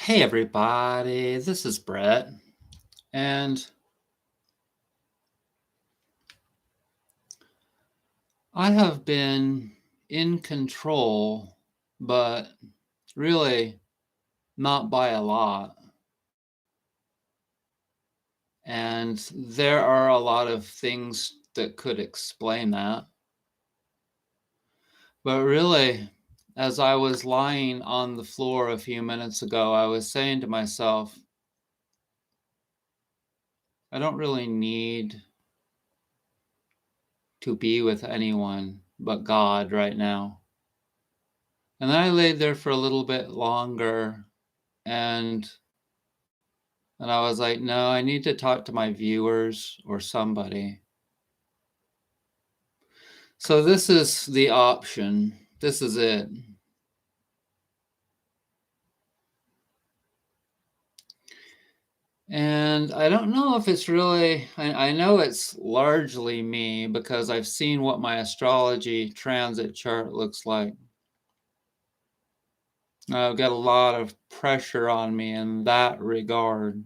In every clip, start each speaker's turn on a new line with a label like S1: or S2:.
S1: Hey everybody, this is Brett, and I have been in control, but really not by a lot. And there are a lot of things that could explain that. But really, as I was lying on the floor a few minutes ago, I was saying to myself, I don't really need to be with anyone but God right now. And then I laid there for a little bit longer and I was like, "No, I need to talk to my viewers or somebody." So this is the option. This is it. And I don't know if it's really I know it's largely me because I've seen what my astrology transit chart looks like. I've got a lot of pressure on me in that regard.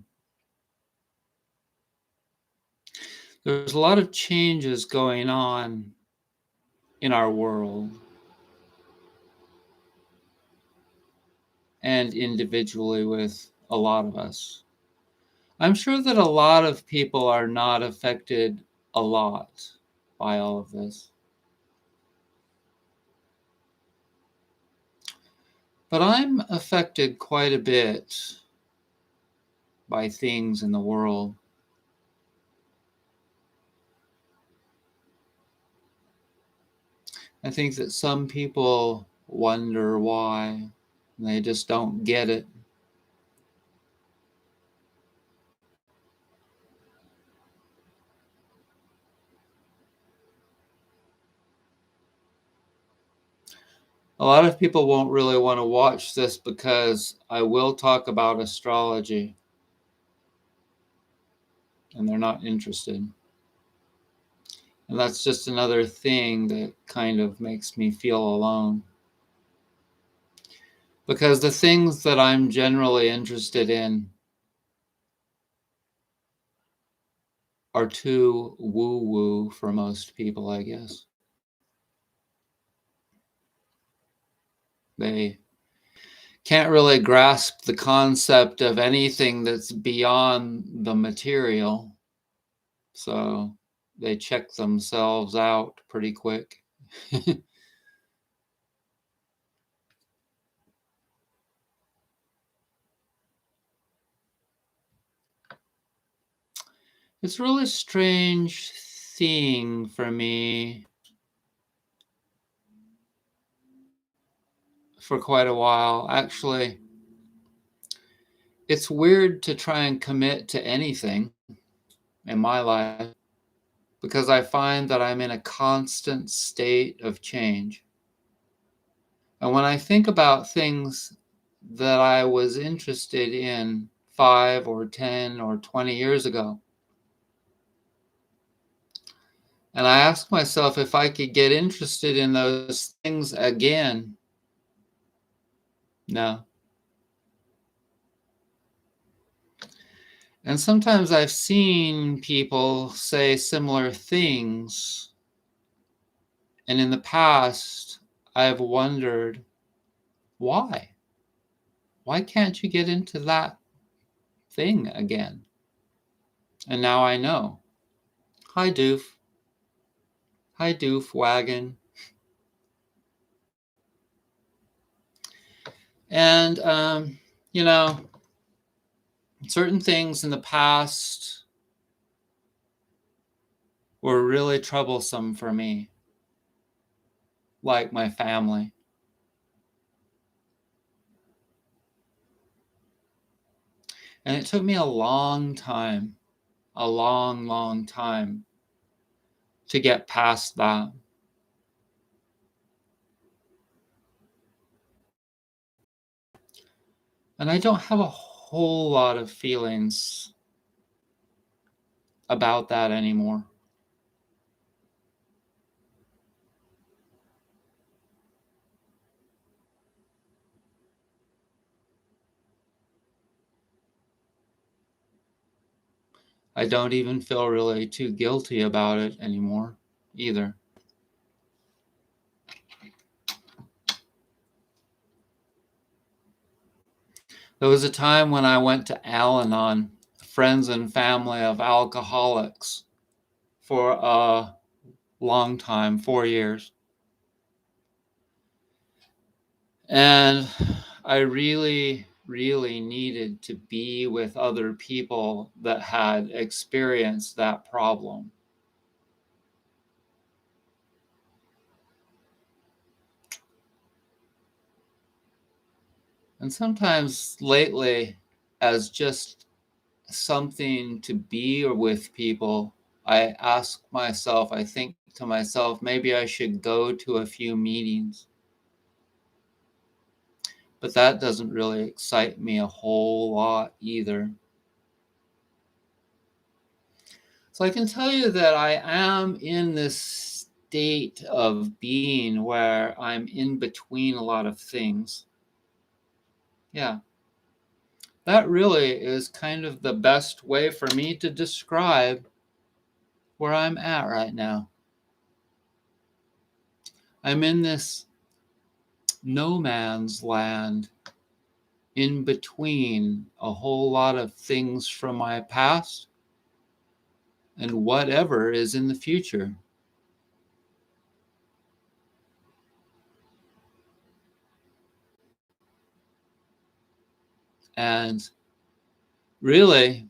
S1: There's a lot of changes going on in our world and individually with a lot of us. I'm sure that a lot of people are not affected a lot by all of this. But I'm affected quite a bit by things in the world. I think that some people wonder why. They just don't get it. A lot of people won't really want to watch this because I will talk about astrology and they're not interested. And that's just another thing that kind of makes me feel alone. Because the things that I'm generally interested in are too woo-woo for most people, I guess. They can't really grasp the concept of anything that's beyond the material, so they check themselves out pretty quick. It's a really strange thing for me for quite a while. Actually, it's weird to try and commit to anything in my life because I find that I'm in a constant state of change. And when I think about things that I was interested in 5 or 10 or 20 years ago, and I ask myself if I could get interested in those things again, no. And sometimes I've seen people say similar things, and in the past, I've wondered, why? Why can't you get into that thing again? And now I know. Hi, Doof. Hi, Doof Wagon. And, you know, certain things in the past were really troublesome for me, like my family. And it took me a long time, a long, long time to get past that. And I don't have a whole lot of feelings about that anymore. I don't even feel really too guilty about it anymore either. There was a time when I went to Al-Anon, Friends and Family of Alcoholics, for a long time, 4 years. And I really, really needed to be with other people that had experienced that problem. And sometimes lately, as just something to be with people, I ask myself, I think to myself, maybe I should go to a few meetings. But that doesn't really excite me a whole lot either. So I can tell you that I am in this state of being where I'm in between a lot of things. Yeah. That really is kind of the best way for me to describe where I'm at right now. I'm in this no man's land in between a whole lot of things from my past and whatever is in the future. And really,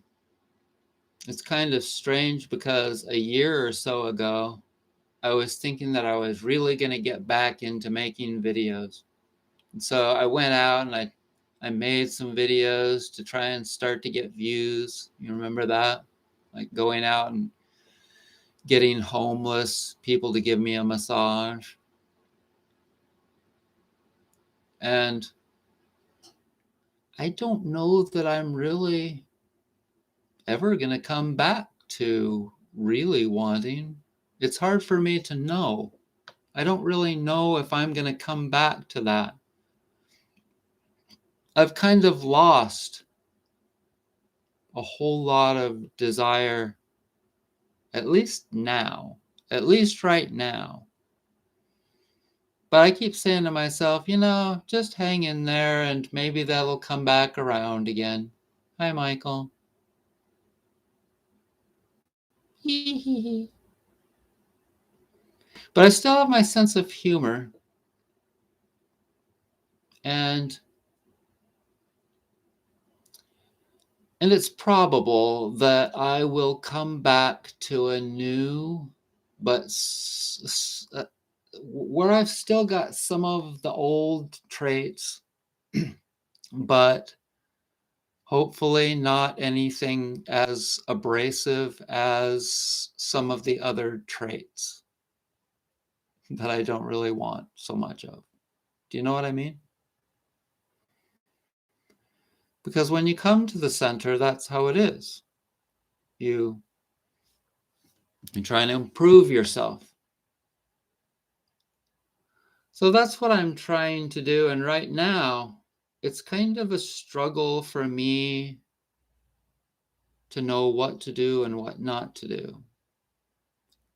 S1: it's kind of strange because a year or so ago, I was thinking that I was really going to get back into making videos. And so I went out and I made some videos to try and start to get views. You remember that? Like going out and getting homeless people to give me a massage. And I don't know that I'm really ever going to come back to really wanting. It's hard for me to know. I don't really know if I'm going to come back to that. I've kind of lost a whole lot of desire, at least now, at least right now. But I keep saying to myself, just hang in there and maybe that'll come back around again. Hi, Michael. But I still have my sense of humor. And it's probable that I will come back to a new, but where I've still got some of the old traits, but hopefully not anything as abrasive as some of the other traits that I don't really want so much of. Do you know what I mean? Because when you come to the center, that's how it is. You're trying to improve yourself. So that's what I'm trying to do. And right now, it's kind of a struggle for me to know what to do and what not to do.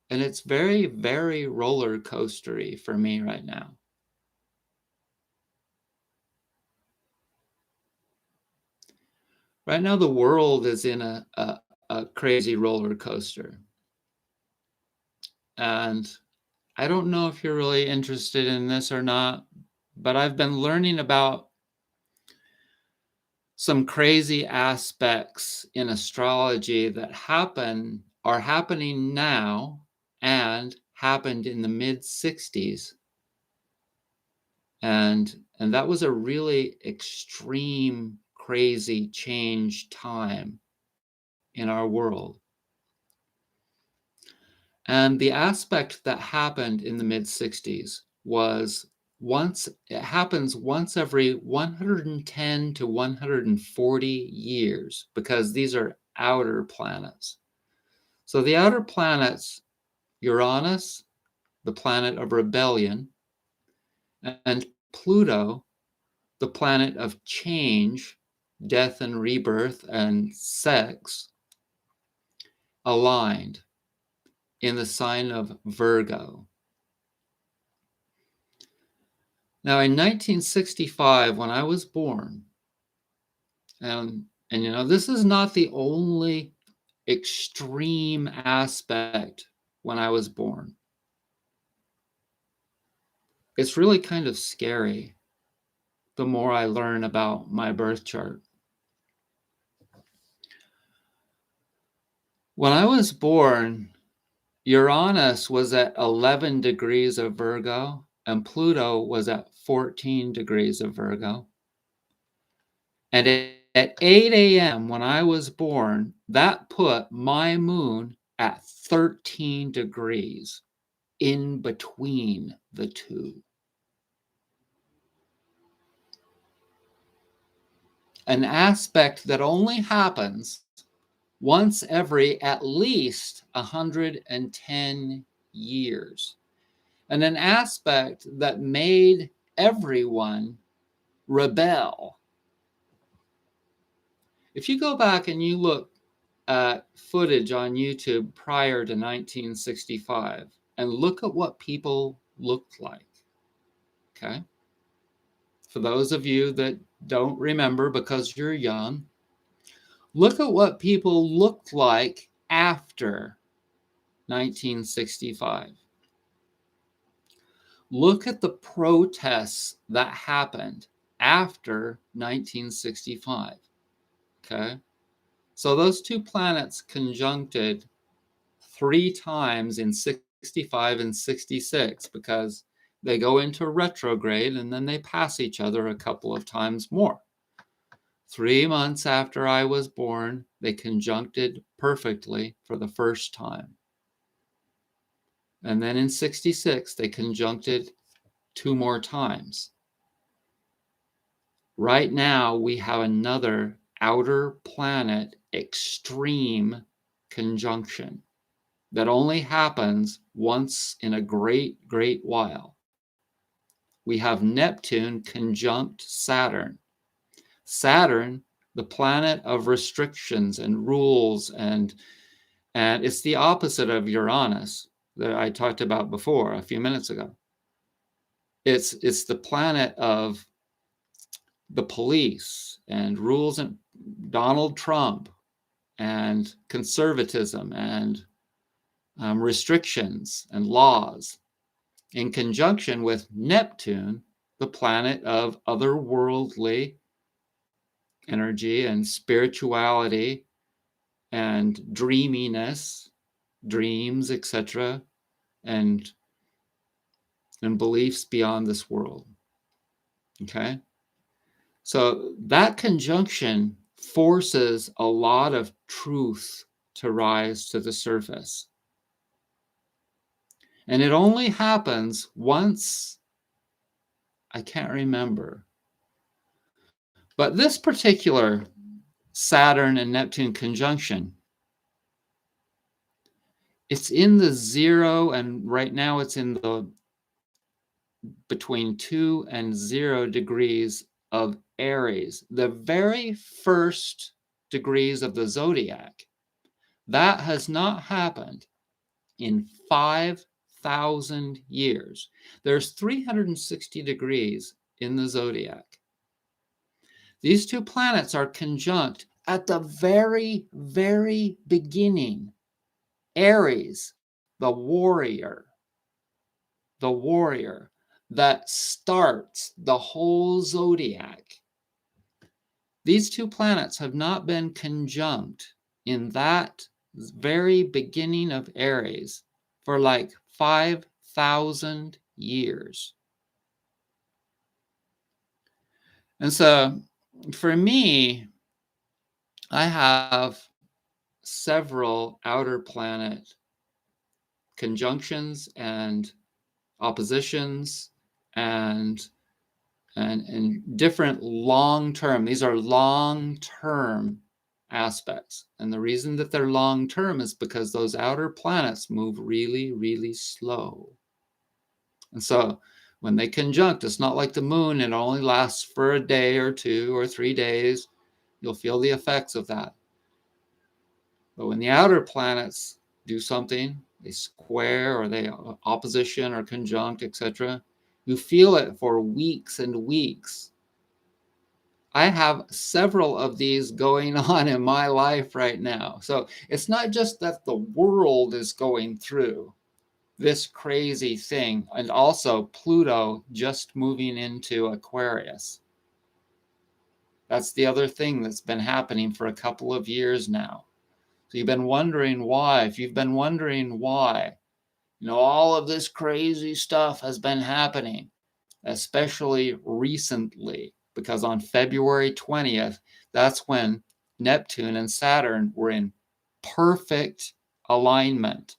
S1: And it's very, very roller coastery for me right now. Right now, the world is in a crazy roller coaster. And I don't know if you're really interested in this or not, but I've been learning about some crazy aspects in astrology that are happening now and happened in the mid 60s. And that was a really extreme, crazy change time in our world. And the aspect that happened in the mid 60s was it happens once every 110 to 140 years because these are outer planets. So the outer planets, Uranus, the planet of rebellion, and Pluto, the planet of change, death and rebirth and sex, aligned in the sign of Virgo. Now, in 1965, when I was born, and this is not the only extreme aspect when I was born. It's really kind of scary the more I learn about my birth chart. When I was born, Uranus was at 11 degrees of Virgo, and Pluto was at 14 degrees of Virgo. And at 8 a.m. when I was born, that put my moon at 13 degrees in between the two. An aspect that only happens once every at least 110 years. And an aspect that made everyone rebel. If you go back and you look at footage on YouTube prior to 1965 and look at what people looked like, okay? For those of you that don't remember because you're young, look at what people looked like after 1965. Look at the protests that happened after 1965, okay? So those two planets conjuncted 3 times in 65 and 66 because they go into retrograde and then they pass each other a couple of times more. 3 months after I was born, they conjuncted perfectly for the first time. And then in 66, they conjuncted 2 more times. Right now, we have another outer planet extreme conjunction that only happens once in a great, great while. We have Neptune conjunct Saturn. Saturn, the planet of restrictions and rules, and it's the opposite of Uranus that I talked about before a few minutes ago. It's the planet of the police and rules and Donald Trump and conservatism and restrictions and laws, in conjunction with Neptune, the planet of otherworldly energy and spirituality and dreaminess, dreams, etc., and beliefs beyond this world. Okay? So that conjunction forces a lot of truth to rise to the surface. And it only happens once, I can't remember. But this particular Saturn and Neptune conjunction, it's in the 0, and right now it's in the between 2 and 0 degrees of Aries, the very first degrees of the zodiac. That has not happened in 5,000 years. There's 360 degrees in the zodiac. These two planets are conjunct at the very, very beginning. Aries, the warrior that starts the whole zodiac. These two planets have not been conjunct in that very beginning of Aries for like 5,000 years. And so for me, I have several outer planet conjunctions and oppositions and different long-term. These are long-term aspects. And the reason that they're long-term is because those outer planets move really, really slow. And so when they conjunct, it's not like the moon. It only lasts for a day or 2 or 3 days. You'll feel the effects of that. But when the outer planets do something, they square or they opposition or conjunct, etc., you feel it for weeks and weeks. I have several of these going on in my life right now. So it's not just that the world is going through this crazy thing, and also Pluto just moving into Aquarius. That's the other thing that's been happening for a couple of years now. So you've been wondering why. If you've been wondering why, all of this crazy stuff has been happening, especially recently, because on February 20th, that's when Neptune and Saturn were in perfect alignment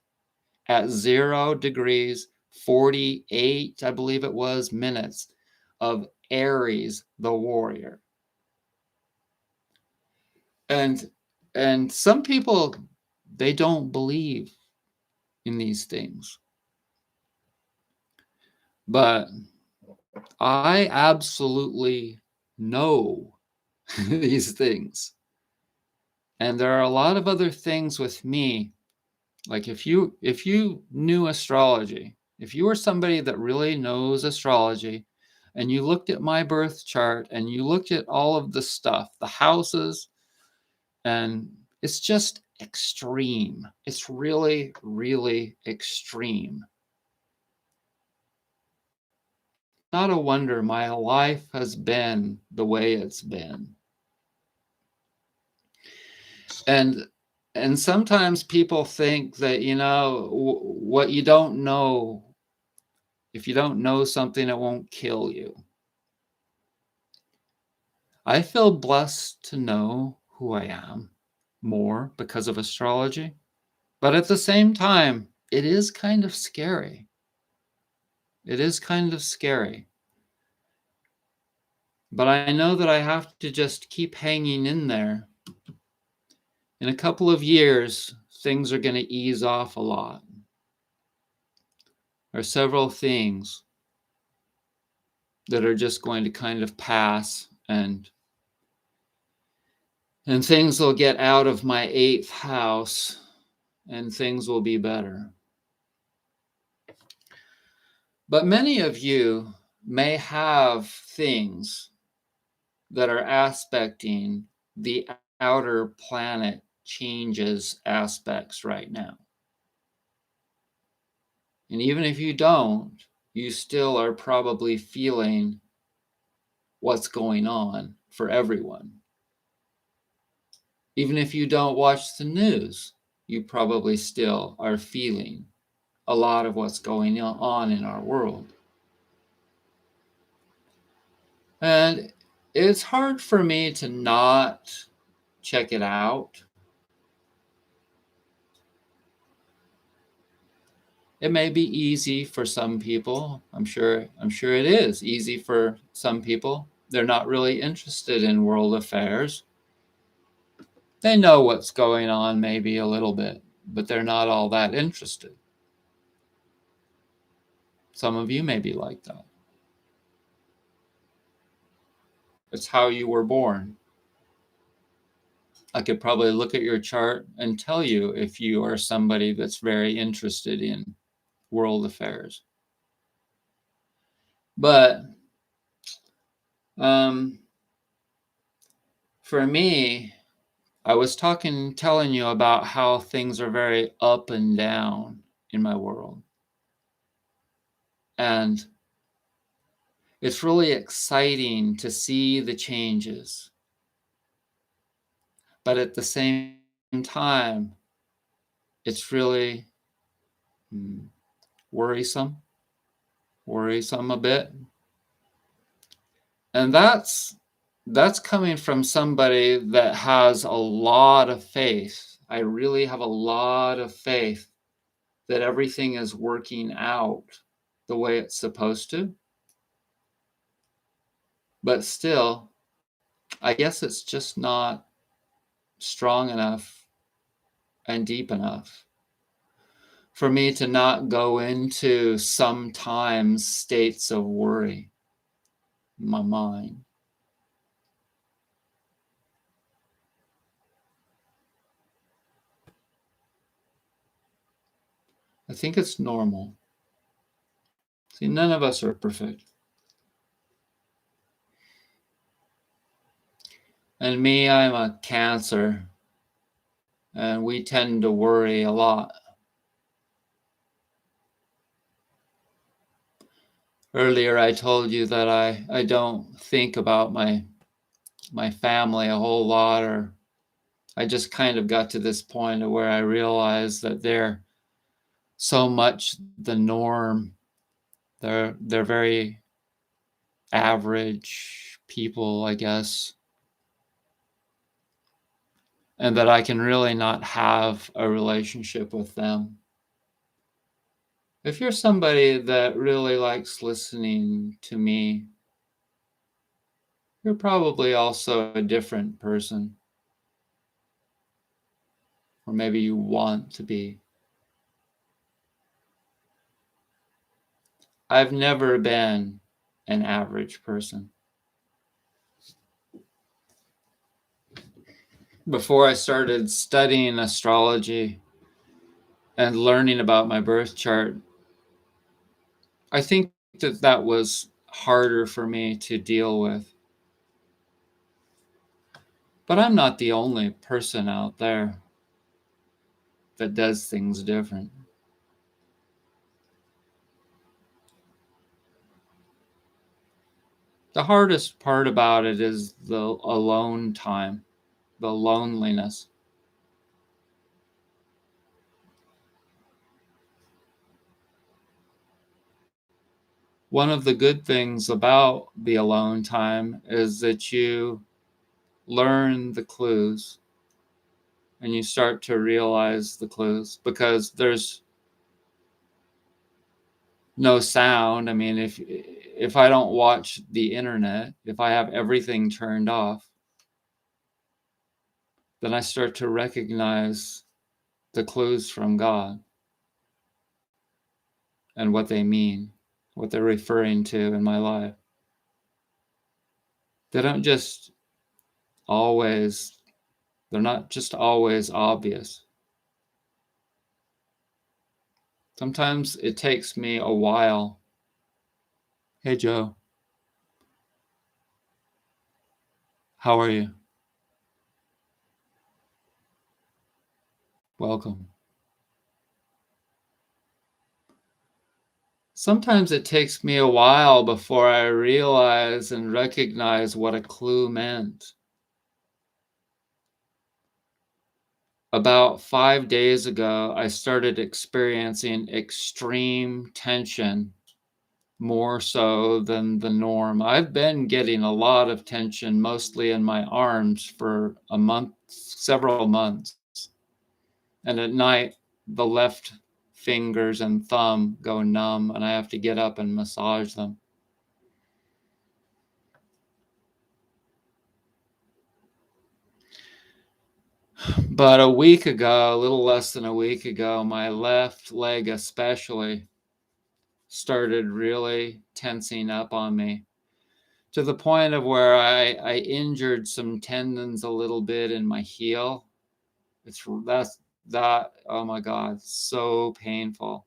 S1: at 0 degrees, 48, I believe it was, minutes of Aries, the warrior. And some people, they don't believe in these things. But I absolutely know these things. And there are a lot of other things with me. Like if you knew astrology, if you were somebody that really knows astrology, and you looked at my birth chart and you looked at all of the stuff, the houses, and it's just extreme. It's really, really extreme. Not a wonder my life has been the way it's been. And sometimes people think that, what you don't know, if you don't know something, it won't kill you. I feel blessed to know who I am more because of astrology. But at the same time, it is kind of scary. It is kind of scary. But I know that I have to just keep hanging in there. In a couple of years, things are going to ease off a lot. There are several things that are just going to kind of pass, and things will get out of my 8th house, and things will be better. But many of you may have things that are aspecting the outer planet changes aspects right now. And even if you don't, you still are probably feeling what's going on for everyone. Even if you don't watch the news, you probably still are feeling a lot of what's going on in our world. And it's hard for me to not check it out. It may be easy for some people. I'm sure it is easy for some people. They're not really interested in world affairs. They know what's going on maybe a little bit, but they're not all that interested. Some of you may be like that. It's how you were born. I could probably look at your chart and tell you if you are somebody that's very interested in world affairs. But for me, I was telling you about how things are very up and down in my world. And it's really exciting to see the changes. But at the same time, it's really worrisome a bit. And that's coming from somebody that has a lot of faith. I really have a lot of faith that everything is working out the way it's supposed to. But still, I guess it's just not strong enough and deep enough for me to not go into sometimes states of worry in my mind. I think it's normal. See, none of us are perfect. And me, I'm a Cancer, and we tend to worry a lot. Earlier, I told you that I don't think about my family a whole lot, or I just kind of got to this point of where I realized that they're so much the norm. They're very average people, I guess, and that I can really not have a relationship with them. If you're somebody that really likes listening to me, you're probably also a different person, or maybe you want to be. I've never been an average person. Before I started studying astrology and learning about my birth chart, I think that was harder for me to deal with. But I'm not the only person out there that does things different. The hardest part about it is the alone time, the loneliness. One of the good things about the alone time is that you learn the clues and you start to realize the clues, because there's no sound. I mean, if I don't watch the internet, if I have everything turned off, then I start to recognize the clues from God and what they mean, what they're referring to in my life. They don't just always, they're not just always obvious. Sometimes it takes me a while. Hey, Joe, how are you? Welcome. Sometimes it takes me a while before I realize and recognize what a clue meant. About 5 days ago, I started experiencing extreme tension, more so than the norm. I've been getting a lot of tension, mostly in my arms, for a month, several months. And at night, the left fingers and thumb go numb, and I have to get up and massage them. But a week ago, a little less than a week ago, my left leg especially started really tensing up on me, to the point of where I injured some tendons a little bit in my heel. Oh my God, so painful.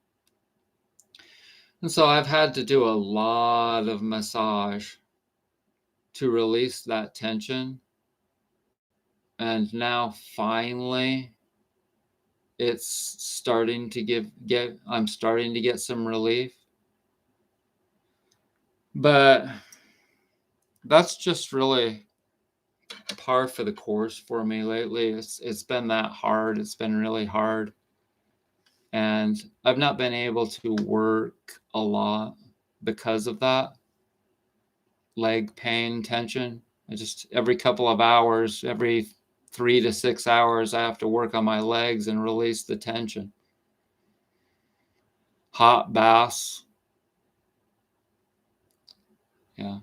S1: And so I've had to do a lot of massage to release that tension. And now finally it's starting to I'm starting to get some relief. But that's just really par for the course for me lately. It's been that hard. It's been really hard. And I've not been able to work a lot because of that leg pain, tension. I just, every couple of hours, every 3 to 6 hours, I have to work on my legs and release the tension. Hot baths. Yeah.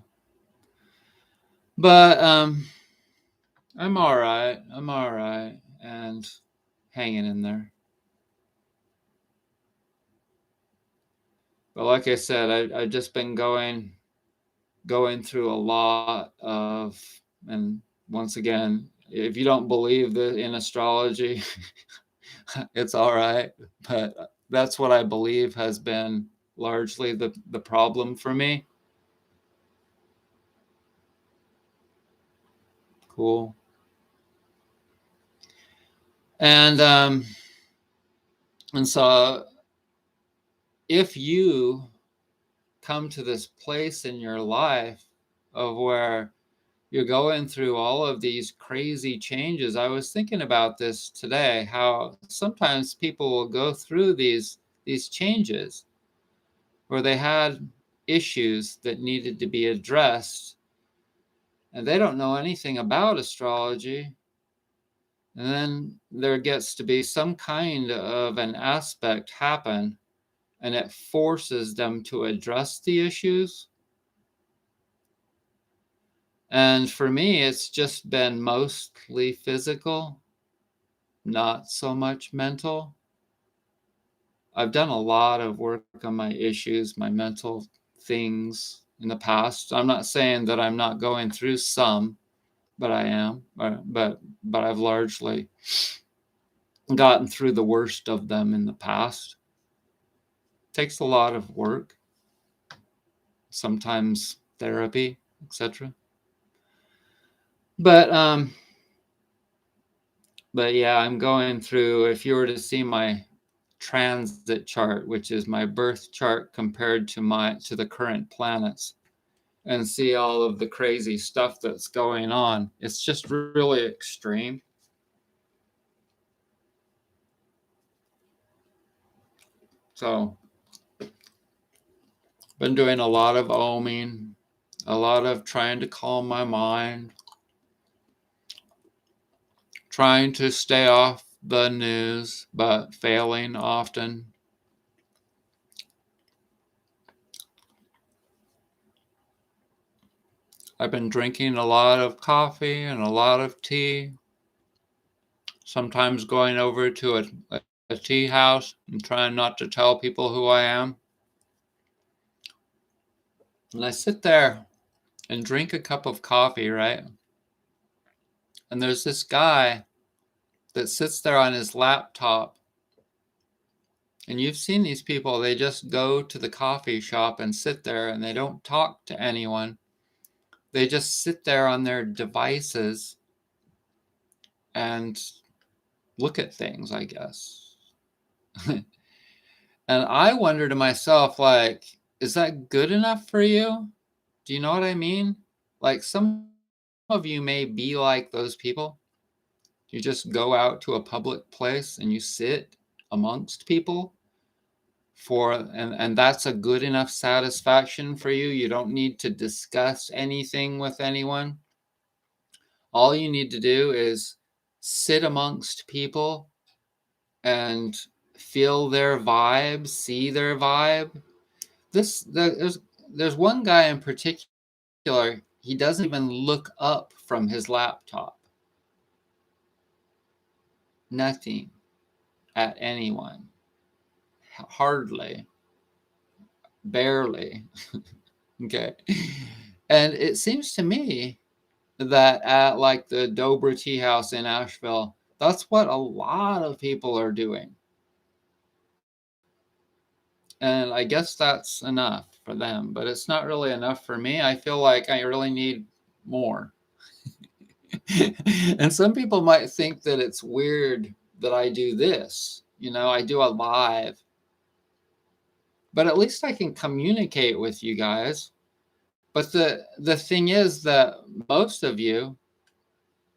S1: But I'm all right. I'm all right, and hanging in there. But like I said, I've just been going through a lot of, and once again, if you don't believe in astrology, it's all right. But That's what I believe has been largely the problem for me. Cool. And so if you come to this place in your life of where you're going through all of these crazy changes. I was thinking about this today, how sometimes people will go through these changes where they had issues that needed to be addressed and they don't know anything about astrology. And then there gets to be some kind of an aspect happen and it forces them to address the issues. And for me, it's just been mostly physical, not so much mental. I've done a lot of work on my issues, my mental things in the past. I'm not saying that I'm not going through some, but I am. But I've largely gotten through the worst of them in the past. Takes a lot of work, sometimes therapy, etc. But yeah, I'm going through, if you were to see my transit chart, which is my birth chart compared to the current planets, and see all of the crazy stuff that's going on, it's just really extreme. So been doing a lot of oming, a lot of trying to calm my mind, trying to stay off the news, but failing often. I've been drinking a lot of coffee and a lot of tea, sometimes going over to a tea house and trying not to tell people who I am. And I sit there and drink a cup of coffee, right? And there's this guy that sits there on his laptop. And you've seen these people, they just go to the coffee shop and sit there and they don't talk to anyone. They just sit there on their devices and look at things, I guess. And I wonder to myself, like, is that good enough for you? Do you know what I mean? Like, some of you may be like those people. You just go out to a public place and you sit amongst people and that's a good enough satisfaction for you. You don't need to discuss anything with anyone. All you need to do is sit amongst people and feel their vibe, see their vibe. There's one guy in particular, he doesn't even look up from his laptop. Nothing at anyone. Hardly. Barely. Okay. And it seems to me that at like the Dobra Tea House in Asheville, that's what a lot of people are doing. And I guess that's enough for them, but it's not really enough for me. I feel like I really need more. And some people might think that it's weird that I do this. You know, I do a live, but at least I can communicate with you guys. But the thing is that most of you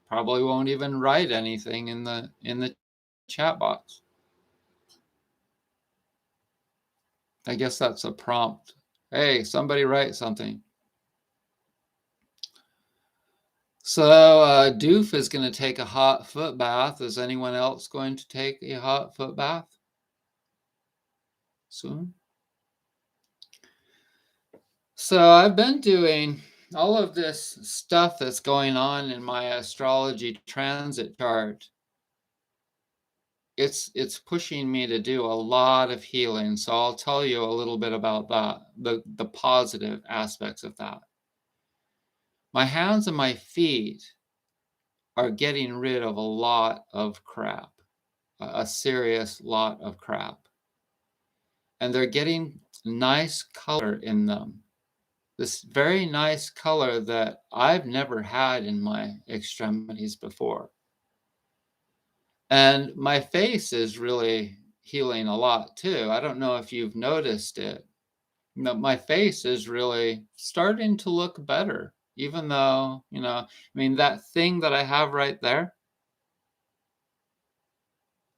S1: probably won't even write anything in the chat box. I guess that's a prompt. Hey, somebody write something. So Doof is going to take a hot foot bath. Is anyone else going to take a hot foot bath soon? So I've been doing all of this stuff that's going on in my astrology transit chart. It's pushing me to do a lot of healing. So I'll tell you a little bit about that, the positive aspects of that. My hands and my feet are getting rid of a lot of crap, a serious lot of crap. and they're getting nice color in them. This very nice color that I've never had in my extremities before. And my face is really healing a lot too. I don't know if you've noticed it. No, my face is really starting to look better, even though, I mean, that thing that I have right there,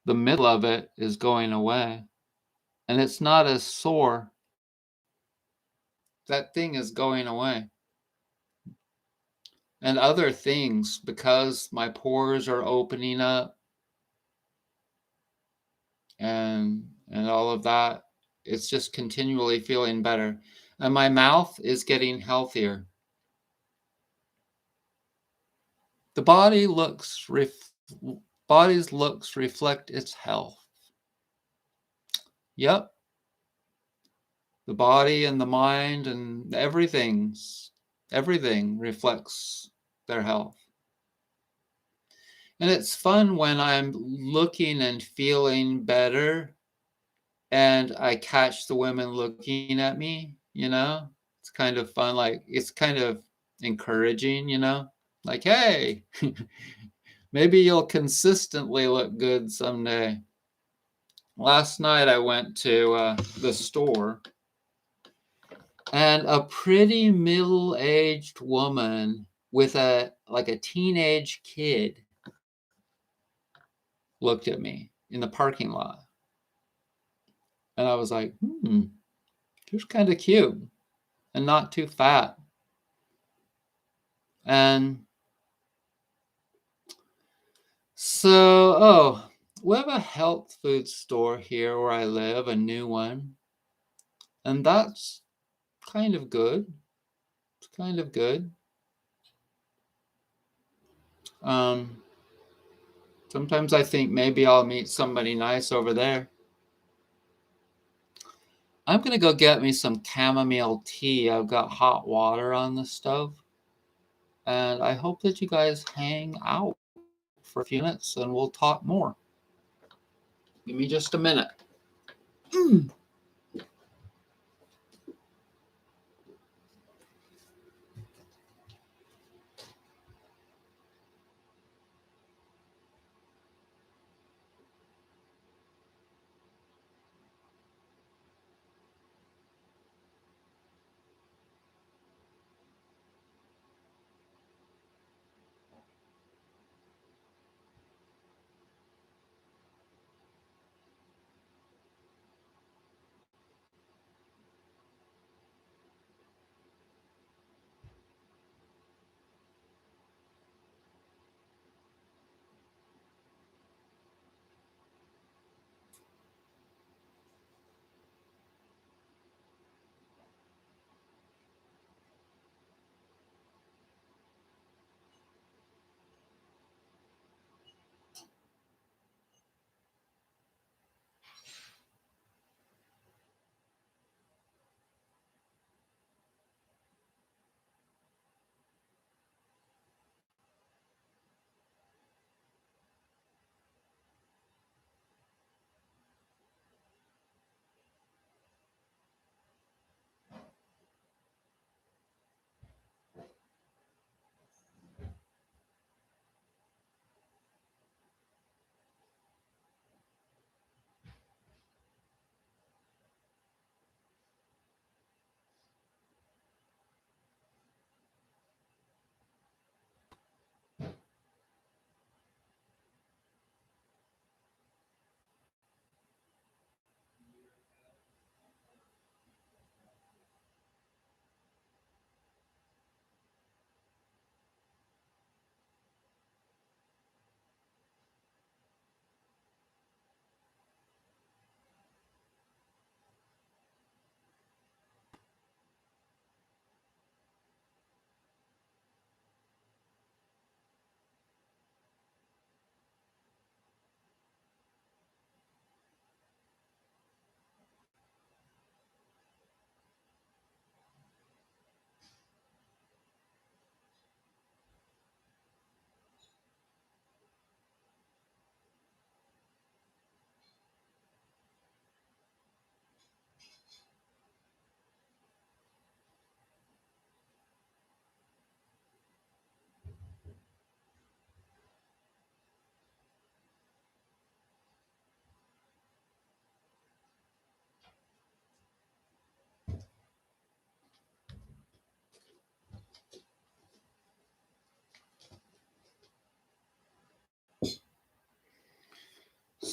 S1: the middle of it is going away, and it's not as sore. That thing is going away. And other things, because my pores are opening up and all of that, it's just continually feeling better. And my mouth is getting healthier. The body's looks reflect its health. Yep. The body and the mind and everything reflects their health. And it's fun when I'm looking and feeling better and I catch the women looking at me, It's kind of fun, like, it's kind of encouraging, Like, "Hey, maybe you'll consistently look good someday." Last night I went to, the store, and a pretty middle-aged woman with a teenage kid looked at me in the parking lot, and I was like, "Hmm, she's kinda cute and not too fat." And so, we have a health food store here where I live, a new one, and that's kind of good. It's kind of good. Um, Sometimes I think maybe I'll meet somebody nice over there. I'm gonna go get me some chamomile tea. I've got hot water on the stove, and I hope that you guys hang out for a few minutes and we'll talk more. Give me just a minute.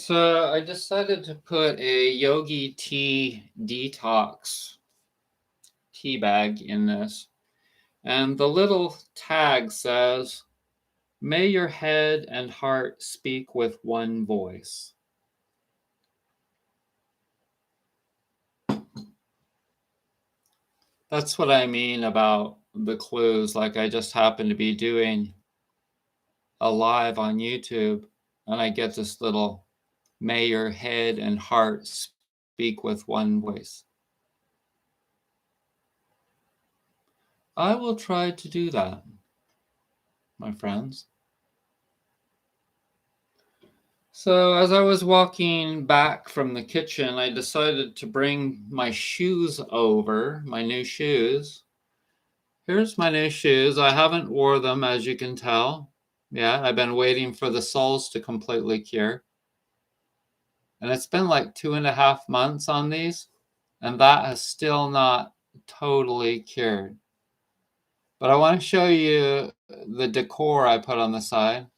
S1: So I decided to put a Yogi Tea Detox tea bag in this. And the little tag says, "May your head and heart speak with one voice." That's what I mean about the clues. Like, I just happened to be doing a live on YouTube, and I get this little, "May your head and heart speak with one voice." I will try to do that, my friends. So as I was walking back from the kitchen, I decided to bring my shoes over, my new shoes. Here's my new shoes. I haven't wore them, as you can tell. Yeah, I've been waiting for the soles to completely cure. And it's been like 2.5 months on these, and that has still not totally cured. But I want to show you the decor I put on the side.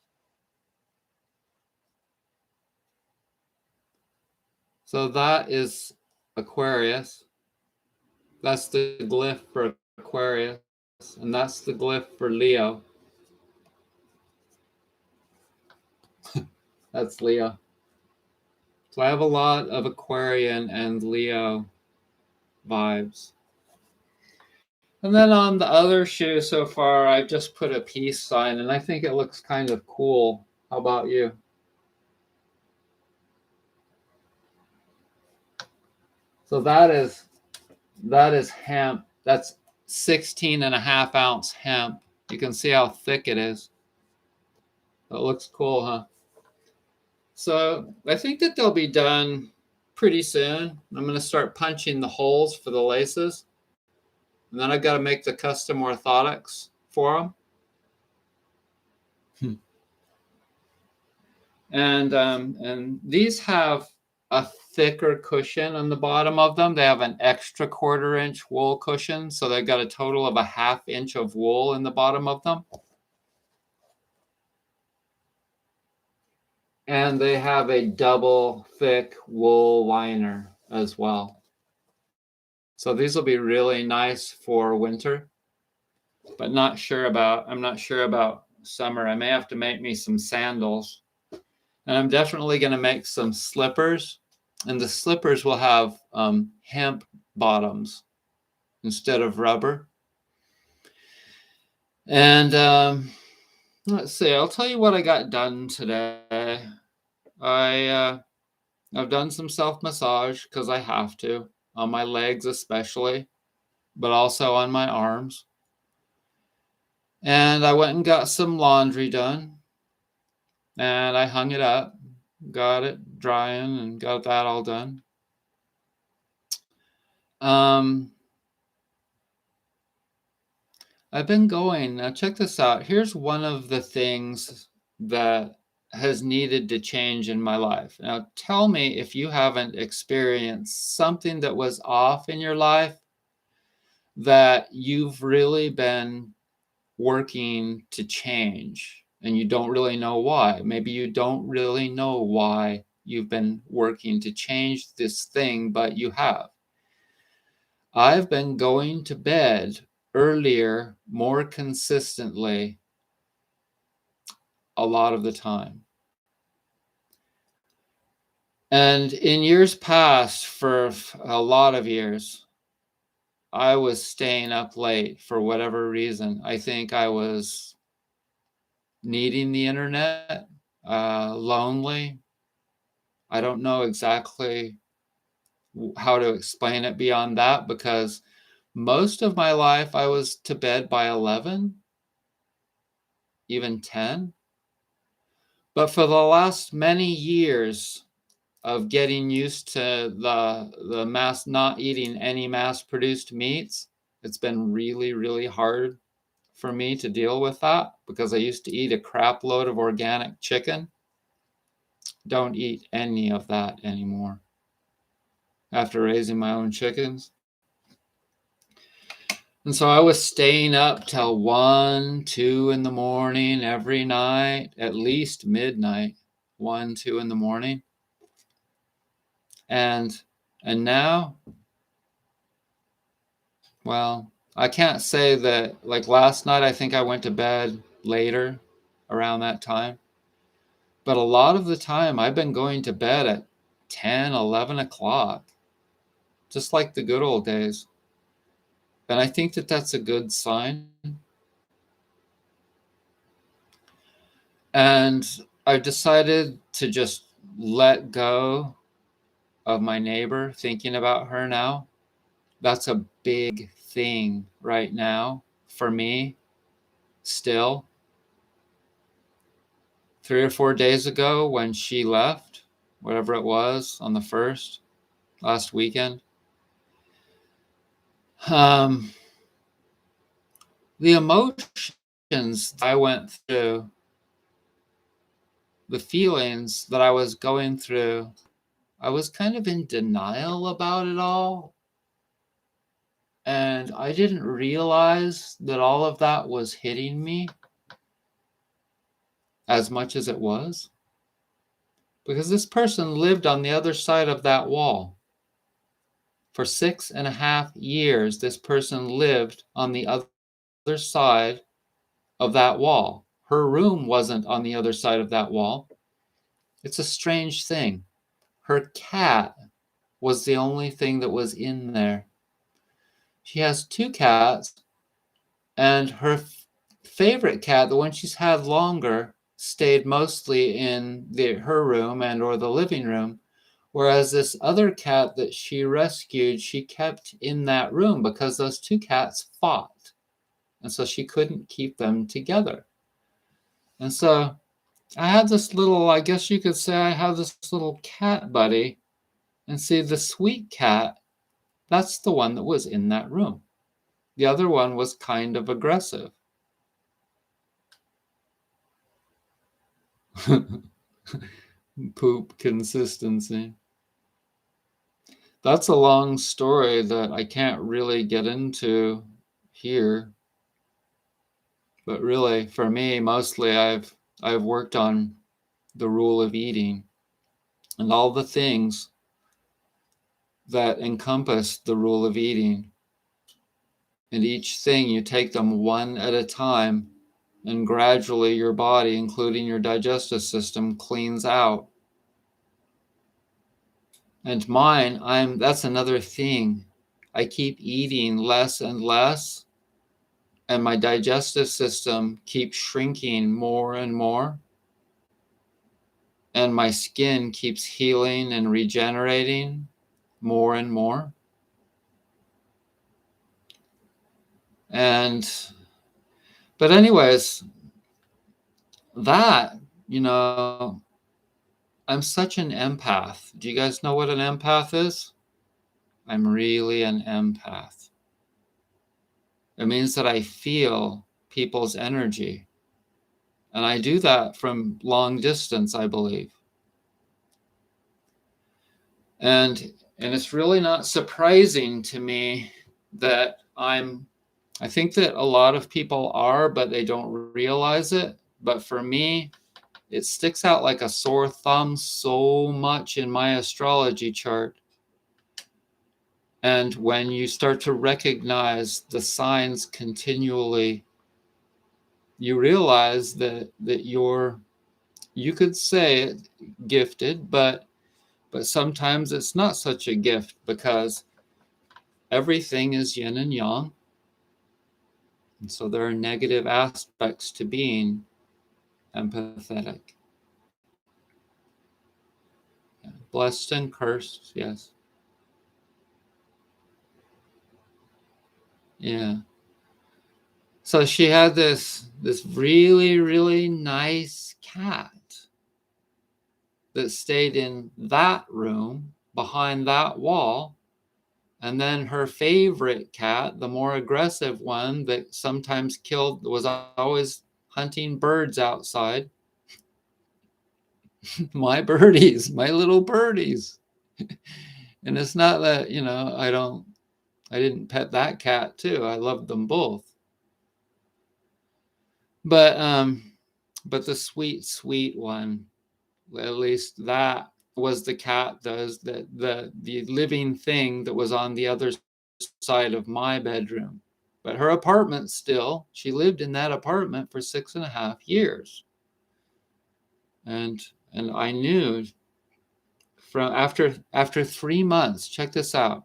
S1: So that is Aquarius. That's the glyph for Aquarius, and that's the glyph for Leo. That's Leo. So I have a lot of Aquarian and Leo vibes. And then on the other shoe so far, I've just put a peace sign, and I think it looks kind of cool. How about you? So that is hemp. That's 16.5 ounce hemp. You can see how thick it is. It looks cool, huh? So I think that they'll be done pretty soon. I'm going to start punching the holes for the laces. And then I've got to make the custom orthotics for them. And these have a thicker cushion on the bottom of them. They have an extra 1/4 inch wool cushion. So they've got a total of a 1/2 inch of wool in the bottom of them. And they have a double thick wool liner as well. So these will be really nice for winter, but I'm not sure about summer. I may have to make me some sandals. And I'm definitely going to make some slippers. And the slippers will have hemp bottoms instead of rubber. And let's see, I'll tell you what I got done today. I've done some self-massage because I have to, on my legs especially, but also on my arms. And I went and got some laundry done, and I hung it up, got it drying, and got that all done. I've been going. Now check this out. Here's one of the things that has needed to change in my life. Now tell me if you haven't experienced something that was off in your life that you've really been working to change and you don't really know why. Maybe you don't really know why you've been working to change this thing, but you have. I've been going to bed earlier, more consistently a lot of the time. And in years past, for a lot of years, I was staying up late for whatever reason. I think I was needing the internet, lonely. I don't know exactly how to explain it beyond that, because most of my life I was to bed by 11, even 10. But for the last many years of getting used to the not eating any mass-produced meats, it's been really, really hard for me to deal with that, because I used to eat a crap load of organic chicken. Don't eat any of that anymore after raising my own chickens. And so I was staying up till 1, 2 in the morning every night, at least midnight, 1, 2 in the morning. And now, well, I can't say that, like last night, I think I went to bed later around that time. But a lot of the time, I've been going to bed at 10, 11 o'clock, just like the good old days. And I think that that's a good sign. And I've decided to just let go of my neighbor, thinking about her now. That's a big thing right now for me still. 3 or 4 days ago when she left, whatever it was, on the 1st, last weekend, the emotions I went through, the feelings that I was going through, I was kind of in denial about it all. And I didn't realize that all of that was hitting me as much as it was. Because this person lived on the other side of that wall. For 6.5 years, this person lived on the other side of that wall. Her room wasn't on the other side of that wall. It's a strange thing. Her cat was the only thing that was in there. She has 2 cats, and her favorite cat, the one she's had longer, stayed mostly in her room and or the living room, whereas this other cat that she rescued, she kept in that room because those 2 cats fought, and so she couldn't keep them together. And so I had this little, I guess you could say I have this little cat buddy, and see, the sweet cat, that's the one that was in that room. The other one was kind of aggressive. Poop consistency. That's a long story that I can't really get into here. But really, for me, mostly I've worked on the rule of eating and all the things that encompass the rule of eating. And each thing, you take them one at a time, and gradually your body, including your digestive system, cleans out. And mine, that's another thing. I keep eating less and less, and my digestive system keeps shrinking more and more. And my skin keeps healing and regenerating more and more. But anyways, that, I'm such an empath. Do you guys know what an empath is? I'm really an empath. It means that I feel people's energy. And I do that from long distance, I believe. And it's really not surprising to me that I think that a lot of people are, but they don't realize it. But for me, it sticks out like a sore thumb so much in my astrology chart. And when you start to recognize the signs continually, you realize that you could say it, gifted, but sometimes it's not such a gift, because everything is yin and yang. And so there are negative aspects to being empathetic. Blessed and cursed, yes. Yeah. So she had this really, really nice cat that stayed in that room behind that wall. And then her favorite cat, the more aggressive one that sometimes was always hunting birds outside. My birdies, my little birdies. And it's not that, I didn't pet that cat too. I loved them both. But the sweet, sweet one, at least that was the cat, the living thing that was on the other side of my bedroom. But her apartment still, she lived in that apartment for 6.5 years. And I knew from after 3 months, check this out.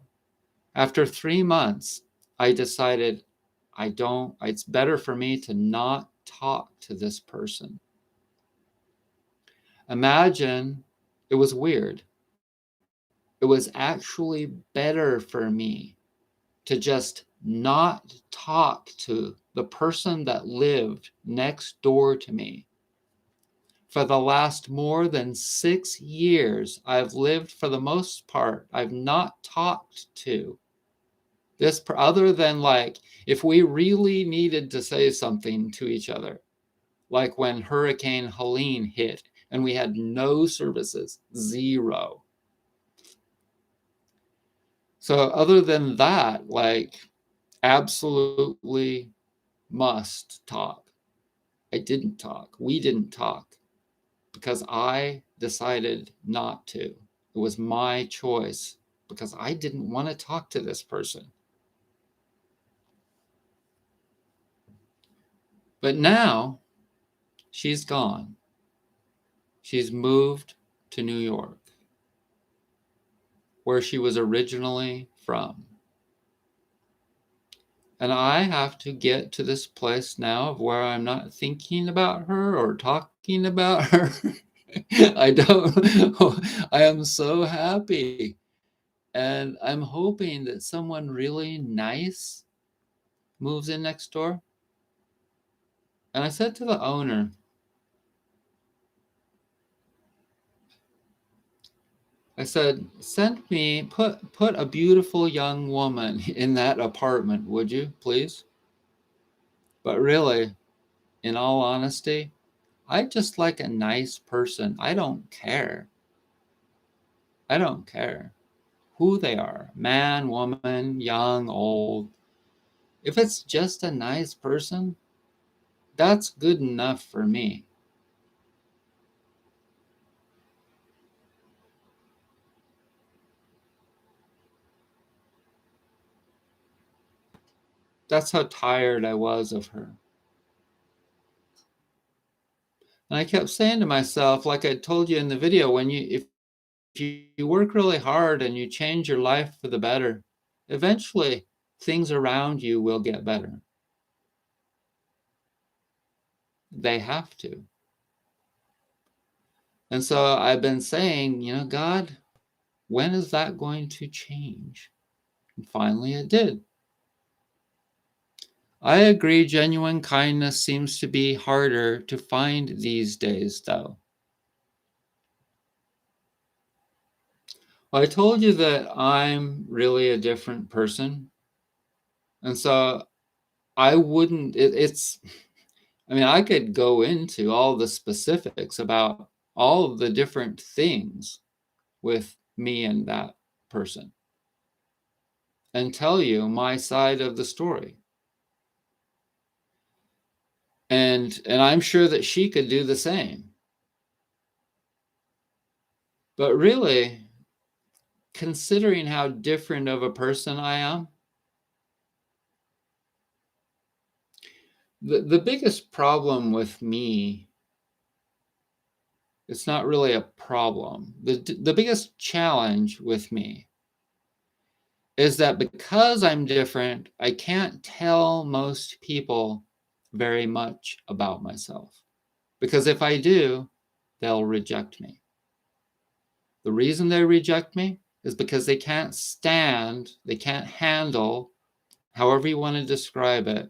S1: After 3 months, I decided it's better for me to not talk to this person. Imagine, it was weird. It was actually better for me to just not talk to the person that lived next door to me. For the last more than 6 years, I've lived, for the most part, I've not talked to this, other than like if we really needed to say something to each other, like when Hurricane Helene hit and we had no services, zero. So other than that, like, absolutely must talk. I didn't talk. We didn't talk because I decided not to. It was my choice because I didn't want to talk to this person. But now she's gone. She's moved to New York, where she was originally from. And I have to get to this place now of where I'm not thinking about her or talking about her. I am so happy. And I'm hoping that someone really nice moves in next door. And I said to the owner, I said, put a beautiful young woman in that apartment, would you, please? But really, in all honesty, I just like a nice person. I don't care. I don't care who they are, man, woman, young, old. If it's just a nice person, that's good enough for me. That's how tired I was of her. And I kept saying to myself, like I told you in the video, if you work really hard and you change your life for the better, eventually things around you will get better. They have to. And so I've been saying, God, when is that going to change? And finally it did. I agree, genuine kindness seems to be harder to find these days, though. Well, I told you that I'm really a different person. And so I wouldn't, I could go into all the specifics about all of the different things with me and that person and tell you my side of the story. And I'm sure that she could do the same. But really, considering how different of a person I am, the biggest problem with me, it's not really a problem. The biggest challenge with me is that because I'm different, I can't tell most people very much about myself. Because if I do, they'll reject me. The reason they reject me is because they can't handle, however you want to describe it,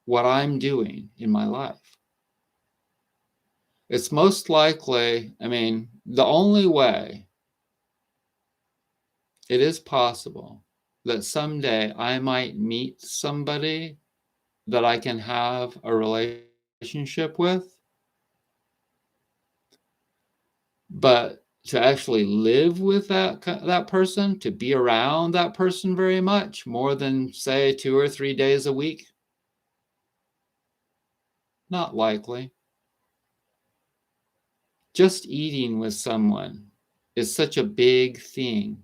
S1: what I'm doing in my life. It's most likely, the only way it is possible that someday I might meet somebody that I can have a relationship with, but to actually live with that person, to be around that person very much, more than say 2 or 3 days a week, not likely. Just eating with someone is such a big thing.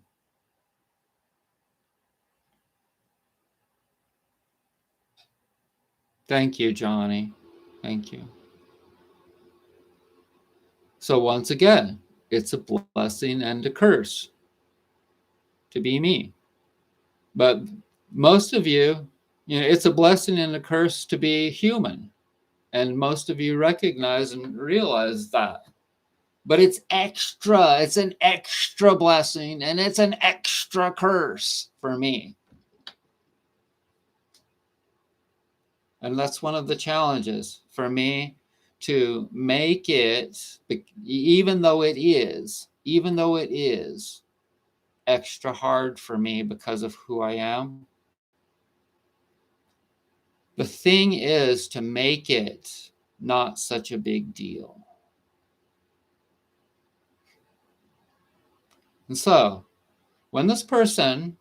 S1: Thank you, Johnny. Thank you. So once again, it's a blessing and a curse to be me. But most of you, it's a blessing and a curse to be human. And most of you recognize and realize that. But it's extra. It's an extra blessing and it's an extra curse for me. And that's one of the challenges for me, to make it, even though it is extra hard for me because of who I am. The thing is to make it not such a big deal. And so when this person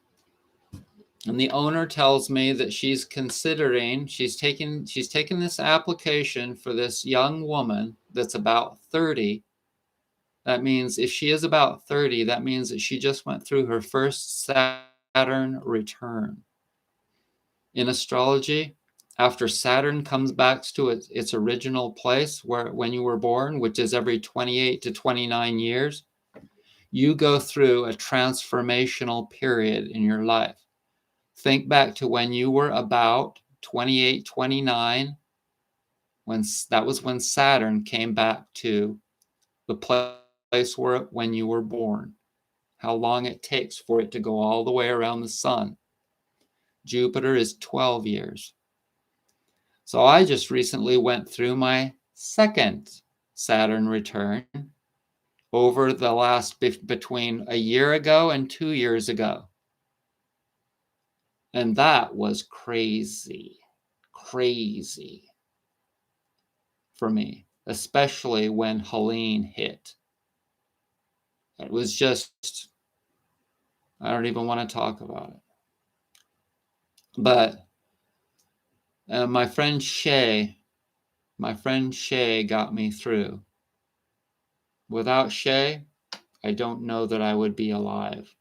S1: and the owner tells me that she's taking this application for this young woman that's about 30, that means if she is about 30, that means that she just went through her first Saturn return. In astrology, after Saturn comes back to its original place when you were born, which is every 28 to 29 years, you go through a transformational period in your life. Think back to when you were about 28, 29, that was when Saturn came back to the place when you were born. How long it takes for it to go all the way around the sun. Jupiter is 12 years. So I just recently went through my second Saturn return over the last between a year ago and 2 years ago. And that was crazy for me, especially when Helene hit. It was just, I don't even want to talk about it. But my friend Shay got me through. Without Shay, I don't know that I would be alive.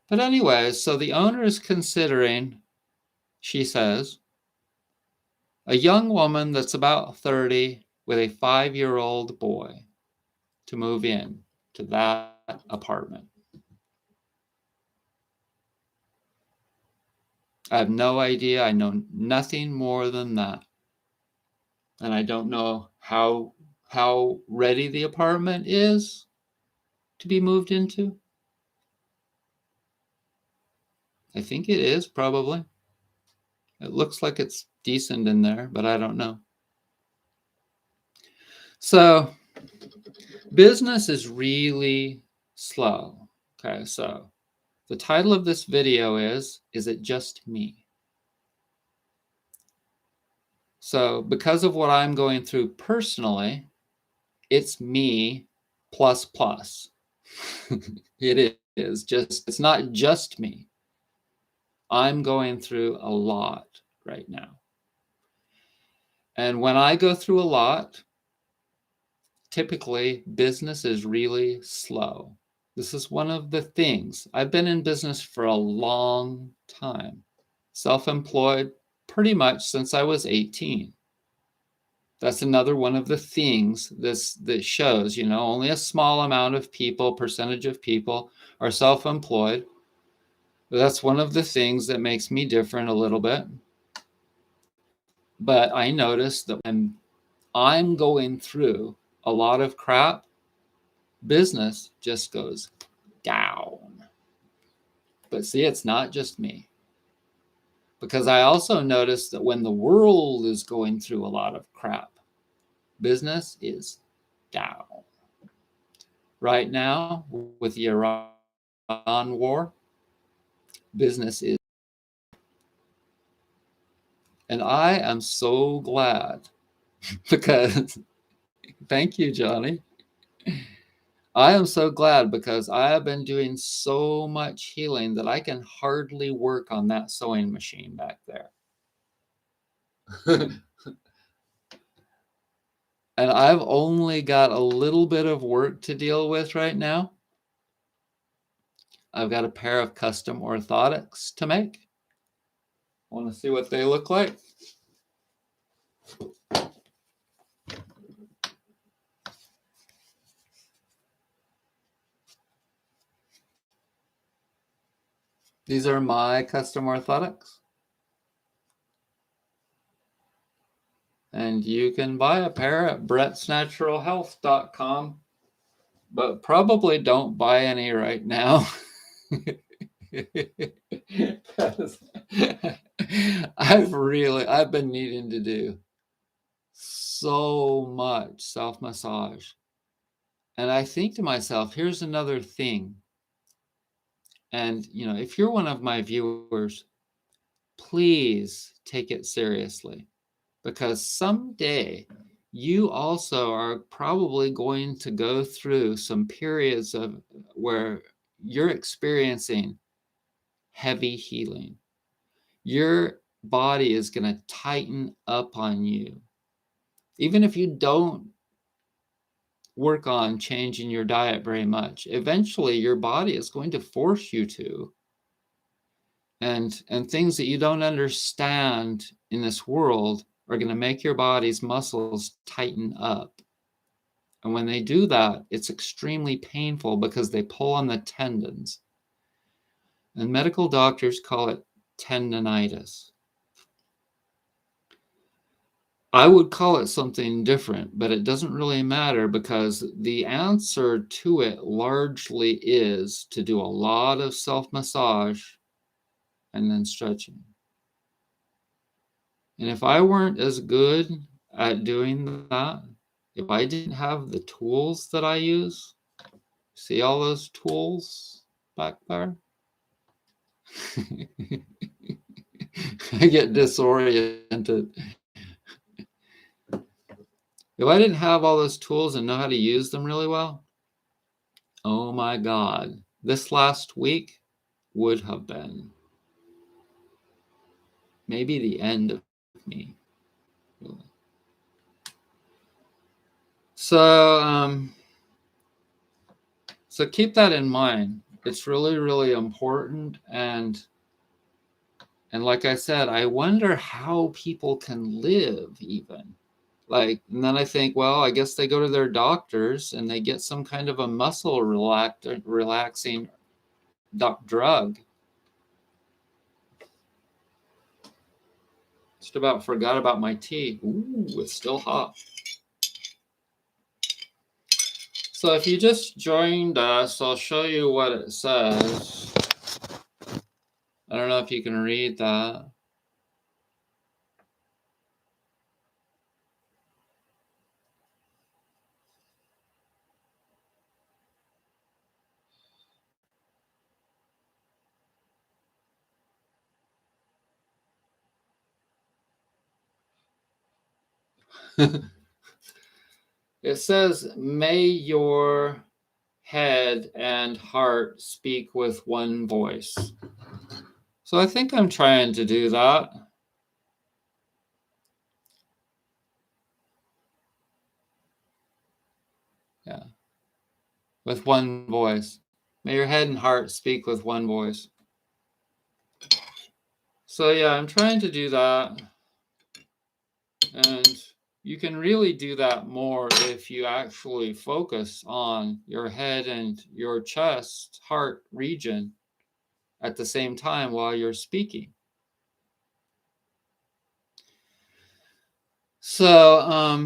S1: But anyways, so the owner is considering, she says, a young woman that's about 30 with a 5-year-old boy to move in to that apartment. I have no idea. I know nothing more than that. And I don't know how ready the apartment is to be moved into. I think it is, probably. It looks like it's decent in there, but I don't know. So business is really slow. Okay, so the title of this video is It Just Me? So because of what I'm going through personally, it's me plus plus. It is just, it's not just me. I'm going through a lot right now. And when I go through a lot, typically business is really slow. This is one of the things. I've been in business for a long time, self-employed pretty much since I was 18. That's another one of the things that shows, only a small amount of people, percentage of people are self-employed. That's one of the things that makes me different a little bit. But I noticed that when I'm going through a lot of crap, business just goes down. But see, it's not just me. Because I also noticed that when the world is going through a lot of crap, business is down. Right now, with the Iran war, business is. And I am so glad because, thank you, Johnny. I am so glad because I have been doing so much healing that I can hardly work on that sewing machine back there. And I've only got a little bit of work to deal with right now. I've got a pair of custom orthotics to make. Want to see what they look like? These are my custom orthotics. And you can buy a pair at brettsnaturalhealth.com, but probably don't buy any right now. I've been needing to do so much self-massage. And I think to myself, here's another thing. And, if you're one of my viewers, please take it seriously, because someday you also are probably going to go through some periods of where you're experiencing heavy healing. Your body is going to tighten up on you. Even if you don't work on changing your diet very much, eventually your body is going to force you to. And things that you don't understand in this world are going to make your body's muscles tighten up. And when they do that, it's extremely painful because they pull on the tendons. And medical doctors call it tendonitis. I would call it something different, but it doesn't really matter, because the answer to it largely is to do a lot of self-massage and then stretching. And if I weren't as good at doing that, if I didn't have the tools that I use, see all those tools back there? I get disoriented. If I didn't have all those tools and know how to use them really well, oh my God, this last week would have been maybe the end of me. Really. So keep that in mind. It's really, really important. And like I said, I wonder how people can live even. And then I think, well, I guess they go to their doctors and they get some kind of a muscle relaxing drug. Just about forgot about my tea. Ooh, it's still hot. So if you just joined us, I'll show you what it says. I don't know if you can read that. It says, may your head and heart speak with one voice. So I think I'm trying to do that. Yeah. With one voice. May your head and heart speak with one voice. So yeah, I'm trying to do that. And you can really do that more if you actually focus on your head and your chest, heart region at the same time while you're speaking. So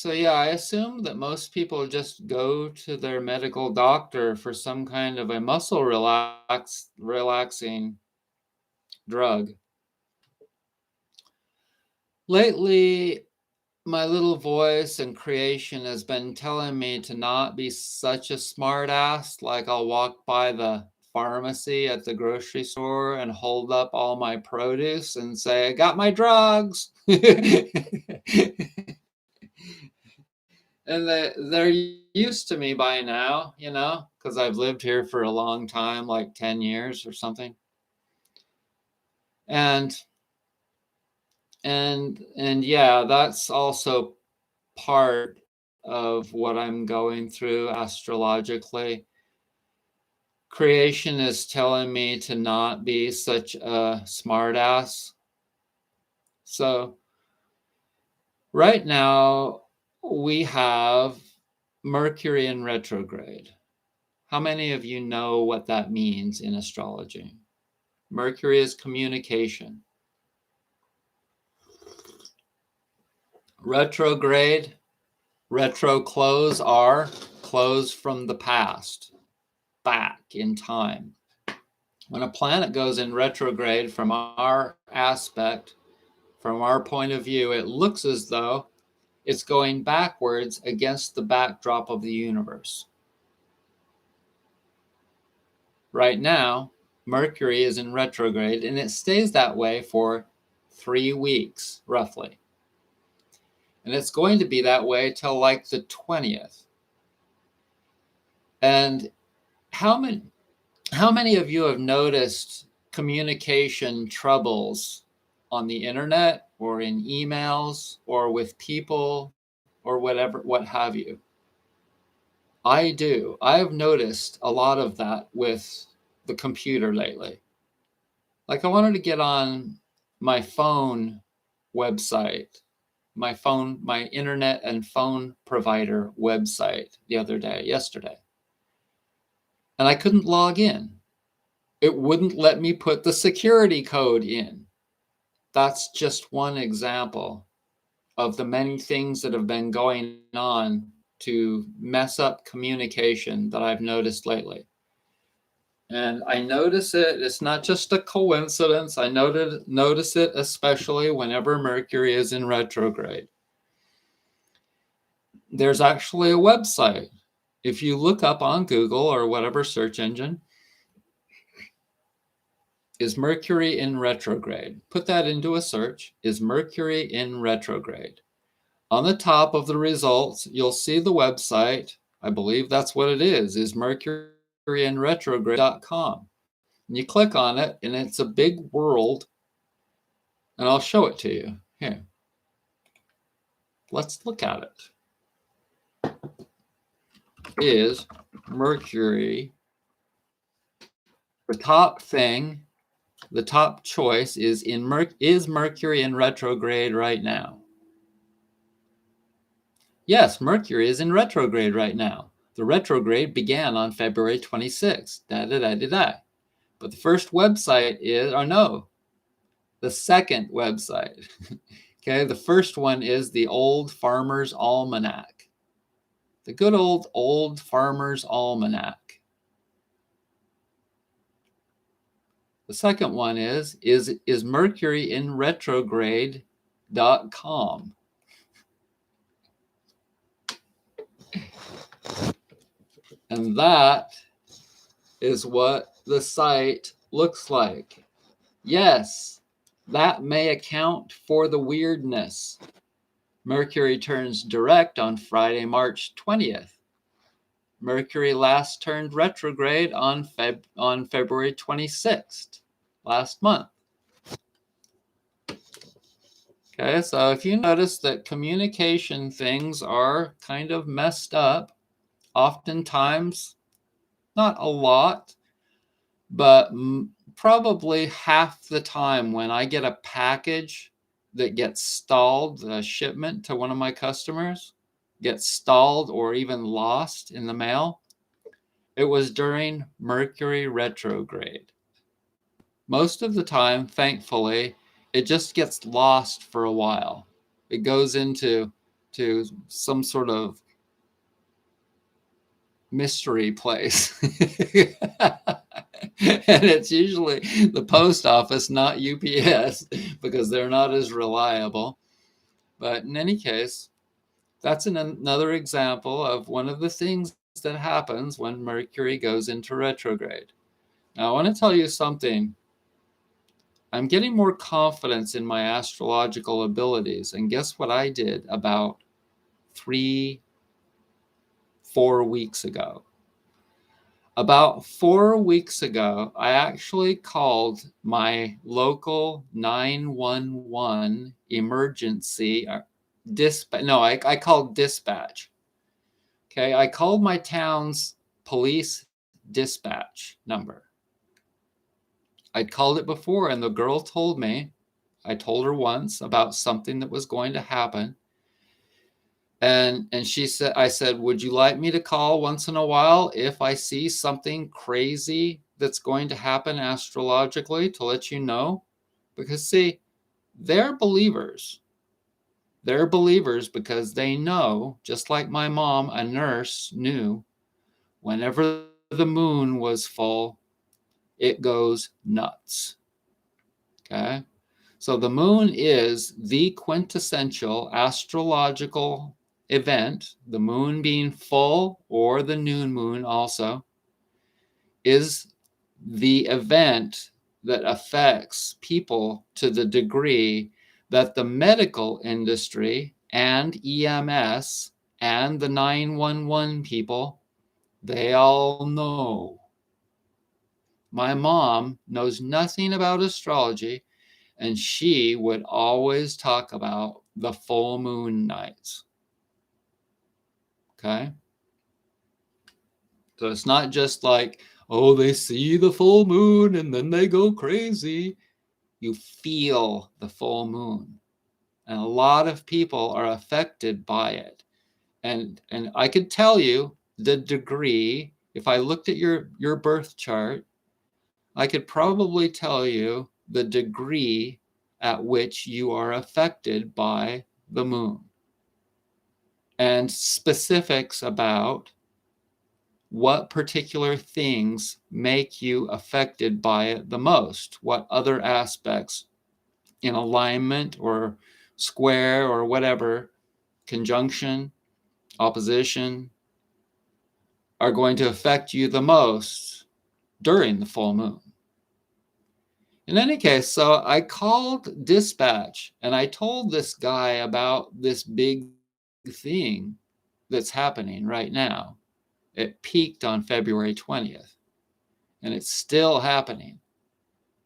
S1: yeah, I assume that most people just go to their medical doctor for some kind of a muscle relaxing drug. Lately, my little voice and creation has been telling me to not be such a smart ass. Like, I'll walk by the pharmacy at the grocery store and hold up all my produce and say, I got my drugs. And they're used to me by now, because I've lived here for a long time, like 10 years or something. And yeah, that's also part of what I'm going through astrologically. Creation is telling me to not be such a smartass. So right now we have Mercury in retrograde. How many of you know what that means in astrology? Mercury is communication. Retrograde, retro close are close from the past, back in time. When a planet goes in retrograde, from our aspect, from our point of view, it looks as though it's going backwards against the backdrop of the universe. Right now, Mercury is in retrograde, and it stays that way for 3 weeks, roughly. And it's going to be that way till like the 20th. And how many of you have noticed communication troubles on the internet or in emails or with people or whatever, what have you? I do. I've noticed a lot of that with the computer lately. Like I wanted to get on my phone website, my internet and phone provider website yesterday. And I couldn't log in. It wouldn't let me put the security code in. That's just one example of the many things that have been going on to mess up communication that I've noticed lately. And I notice it, it's not just a coincidence. I notice it especially whenever Mercury is in retrograde. There's actually a website. If you look up on Google or whatever search engine, is Mercury in retrograde? Put that into a search, is Mercury in retrograde? On the top of the results, you'll see the website. I believe that's what it is mercuryinretrograde.com. And you click on it, and it's a big world. And I'll show it to you. Here. Let's look at it. Is Mercury, the top thing, the top choice is is Mercury in retrograde right now? Yes, Mercury is in retrograde right now. The retrograde began on February 26th. But the first website is, or no, the second website. Okay, the first one is the Old Farmer's Almanac. The good old Farmer's Almanac. The second one is Mercury in retrograde.com. And that is what the site looks like. Yes, that may account for the weirdness. Mercury turns direct on Friday, March 20th. Mercury last turned retrograde on February 26th, last month. Okay, so if you notice that communication things are kind of messed up, oftentimes, not a lot, but probably half the time when I get a package that gets stalled, a shipment to one of my customers gets stalled or even lost in the mail, it was during Mercury retrograde. Most of the time, thankfully, it just gets lost for a while. It goes into some sort of mystery place. And it's usually the post office, not UPS, because they're not as reliable. But in any case, that's another example of one of the things that happens when Mercury goes into retrograde. Now, I want to tell you something. I'm getting more confidence in my astrological abilities. And guess what I did about 4 weeks ago? About 4 weeks ago, I actually called my local 911 emergency dispatch. No, I called dispatch. Okay, I called my town's police dispatch number. I'd called it before, and the girl told me, I told her once about something that was going to happen. And she said, I said, would you like me to call once in a while if I see something crazy that's going to happen astrologically to let you know? Because see, they're believers. They're believers because they know, just like my mom, a nurse, knew whenever the moon was full, it goes nuts. Okay? So the moon is the quintessential astrological event, the moon being full or the noon moon also, is the event that affects people to the degree that the medical industry and EMS and the 911 people, they all know. My mom knows nothing about astrology, and she would always talk about the full moon nights. Okay? So it's not just like, oh, they see the full moon and then they go crazy. You feel the full moon. And a lot of people are affected by it. And I could tell you the degree, if I looked at your birth chart, I could probably tell you the degree at which you are affected by the moon and specifics about what particular things make you affected by it the most, what other aspects in alignment or square or whatever, conjunction, opposition, are going to affect you the most during the full moon. In any case, so I called dispatch and I told this guy about this big thing that's happening right now. It peaked on February 20th, and it's still happening.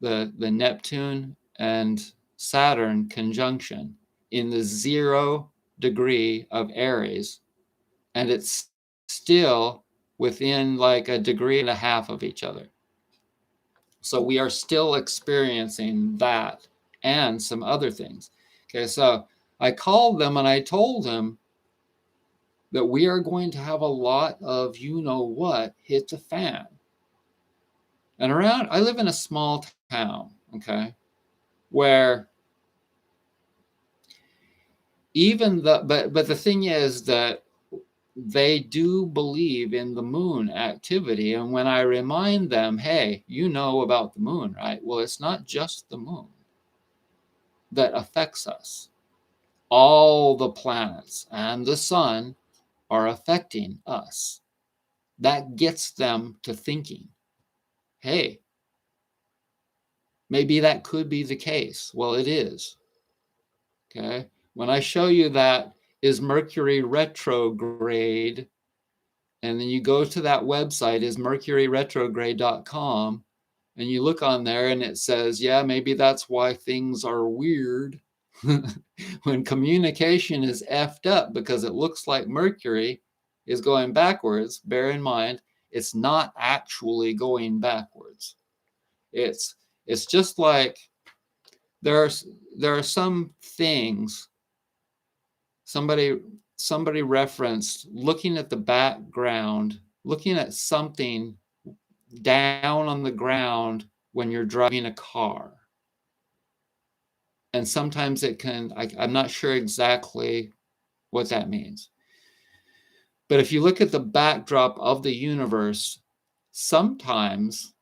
S1: The Neptune and Saturn conjunction in the 0 degree of Aries, and it's still within like a degree and a half of each other. So we are still experiencing that and some other things. Okay, so I called them and I told them that we are going to have a lot of you know what hit the fan. And I live in a small town, okay, where even but the thing is that they do believe in the moon activity. And when I remind them, hey, you know about the moon, right? Well, it's not just the moon that affects us. All the planets and the sun are affecting us. That gets them to thinking, hey, maybe that could be the case. Well, it is. Okay. When I show you that is Mercury retrograde, and then you go to that website, is mercuryretrograde.com, and you look on there and it says, yeah, maybe that's why things are weird. When communication is effed up because it looks like Mercury is going backwards, bear in mind, it's not actually going backwards. It's just like there are some things somebody referenced looking at the background, looking at something down on the ground when you're driving a car. And sometimes it can, I'm not sure exactly what that means. But if you look at the backdrop of the universe, sometimes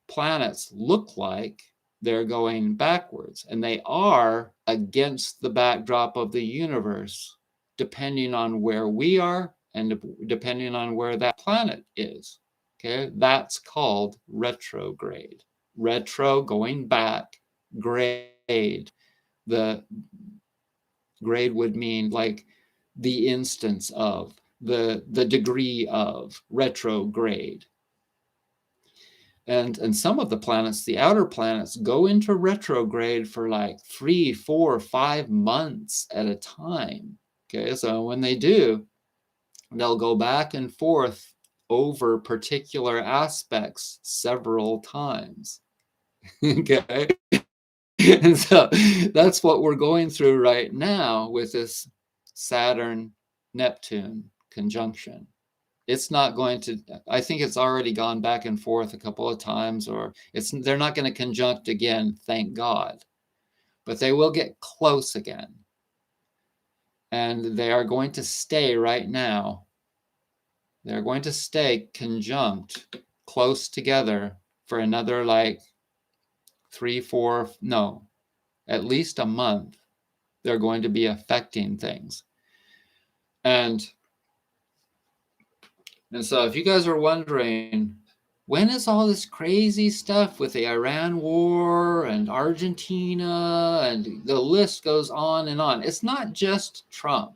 S1: planets look like they're going backwards, and they are against the backdrop of the universe, depending on where we are and depending on where that planet is. Okay, that's called retrograde. Retro, going back, grade. The grade would mean like the instance of, the degree of retrograde. And some of the planets, the outer planets, go into retrograde for like 3, 4, 5 months at a time. Okay, so when they do, they'll go back and forth over particular aspects several times. Okay, and so that's what we're going through right now with this Saturn Neptune conjunction. It's not going to, I think it's already gone back and forth a couple of times, or they're not going to conjunct again, thank God. But they will get close again. And they are going to stay right now. They're going to stay conjunct, close together for another like 3, 4, no, at least a month. They're going to be affecting things. And so if you guys are wondering, when is all this crazy stuff with the Iran war and Argentina, and the list goes on and on? It's not just Trump.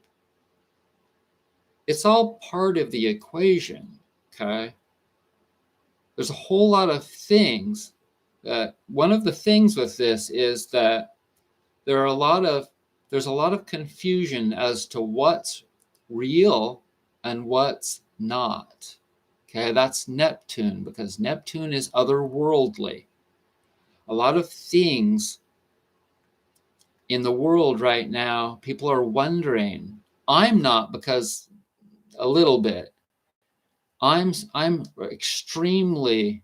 S1: It's all part of the equation, okay? There's a whole lot of things. One of the things with this is that there's a lot of confusion as to what's real and what's not. Okay, that's Neptune, because Neptune is otherworldly. A lot of things in the world right now, people are wondering. I'm not, because a little bit. I'm extremely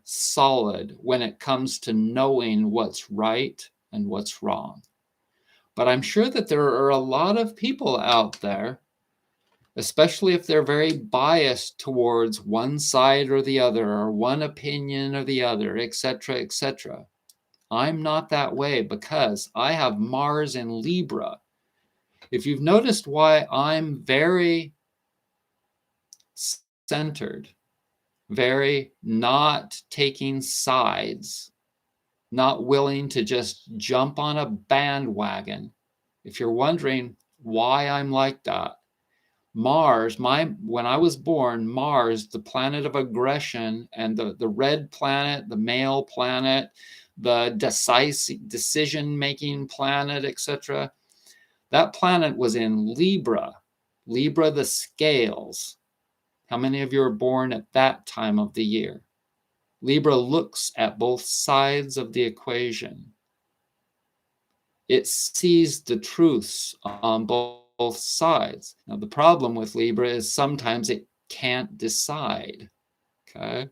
S1: solid when it comes to knowing what's right and what's wrong. But I'm sure that there are a lot of people out there, especially if they're very biased towards one side or the other, or one opinion or the other, etc., etc. I'm not that way because I have Mars in Libra. If you've noticed why I'm very centered, very not taking sides, not willing to just jump on a bandwagon. If you're wondering why I'm like that, Mars, when I was born, Mars, the planet of aggression, and the red planet, the male planet, the decision-making planet, etc., that planet was in Libra. Libra, the scales. How many of you are born at that time of the year? Libra looks at both sides of the equation. It sees the truths on both sides. Now, the problem with Libra is sometimes it can't decide, okay?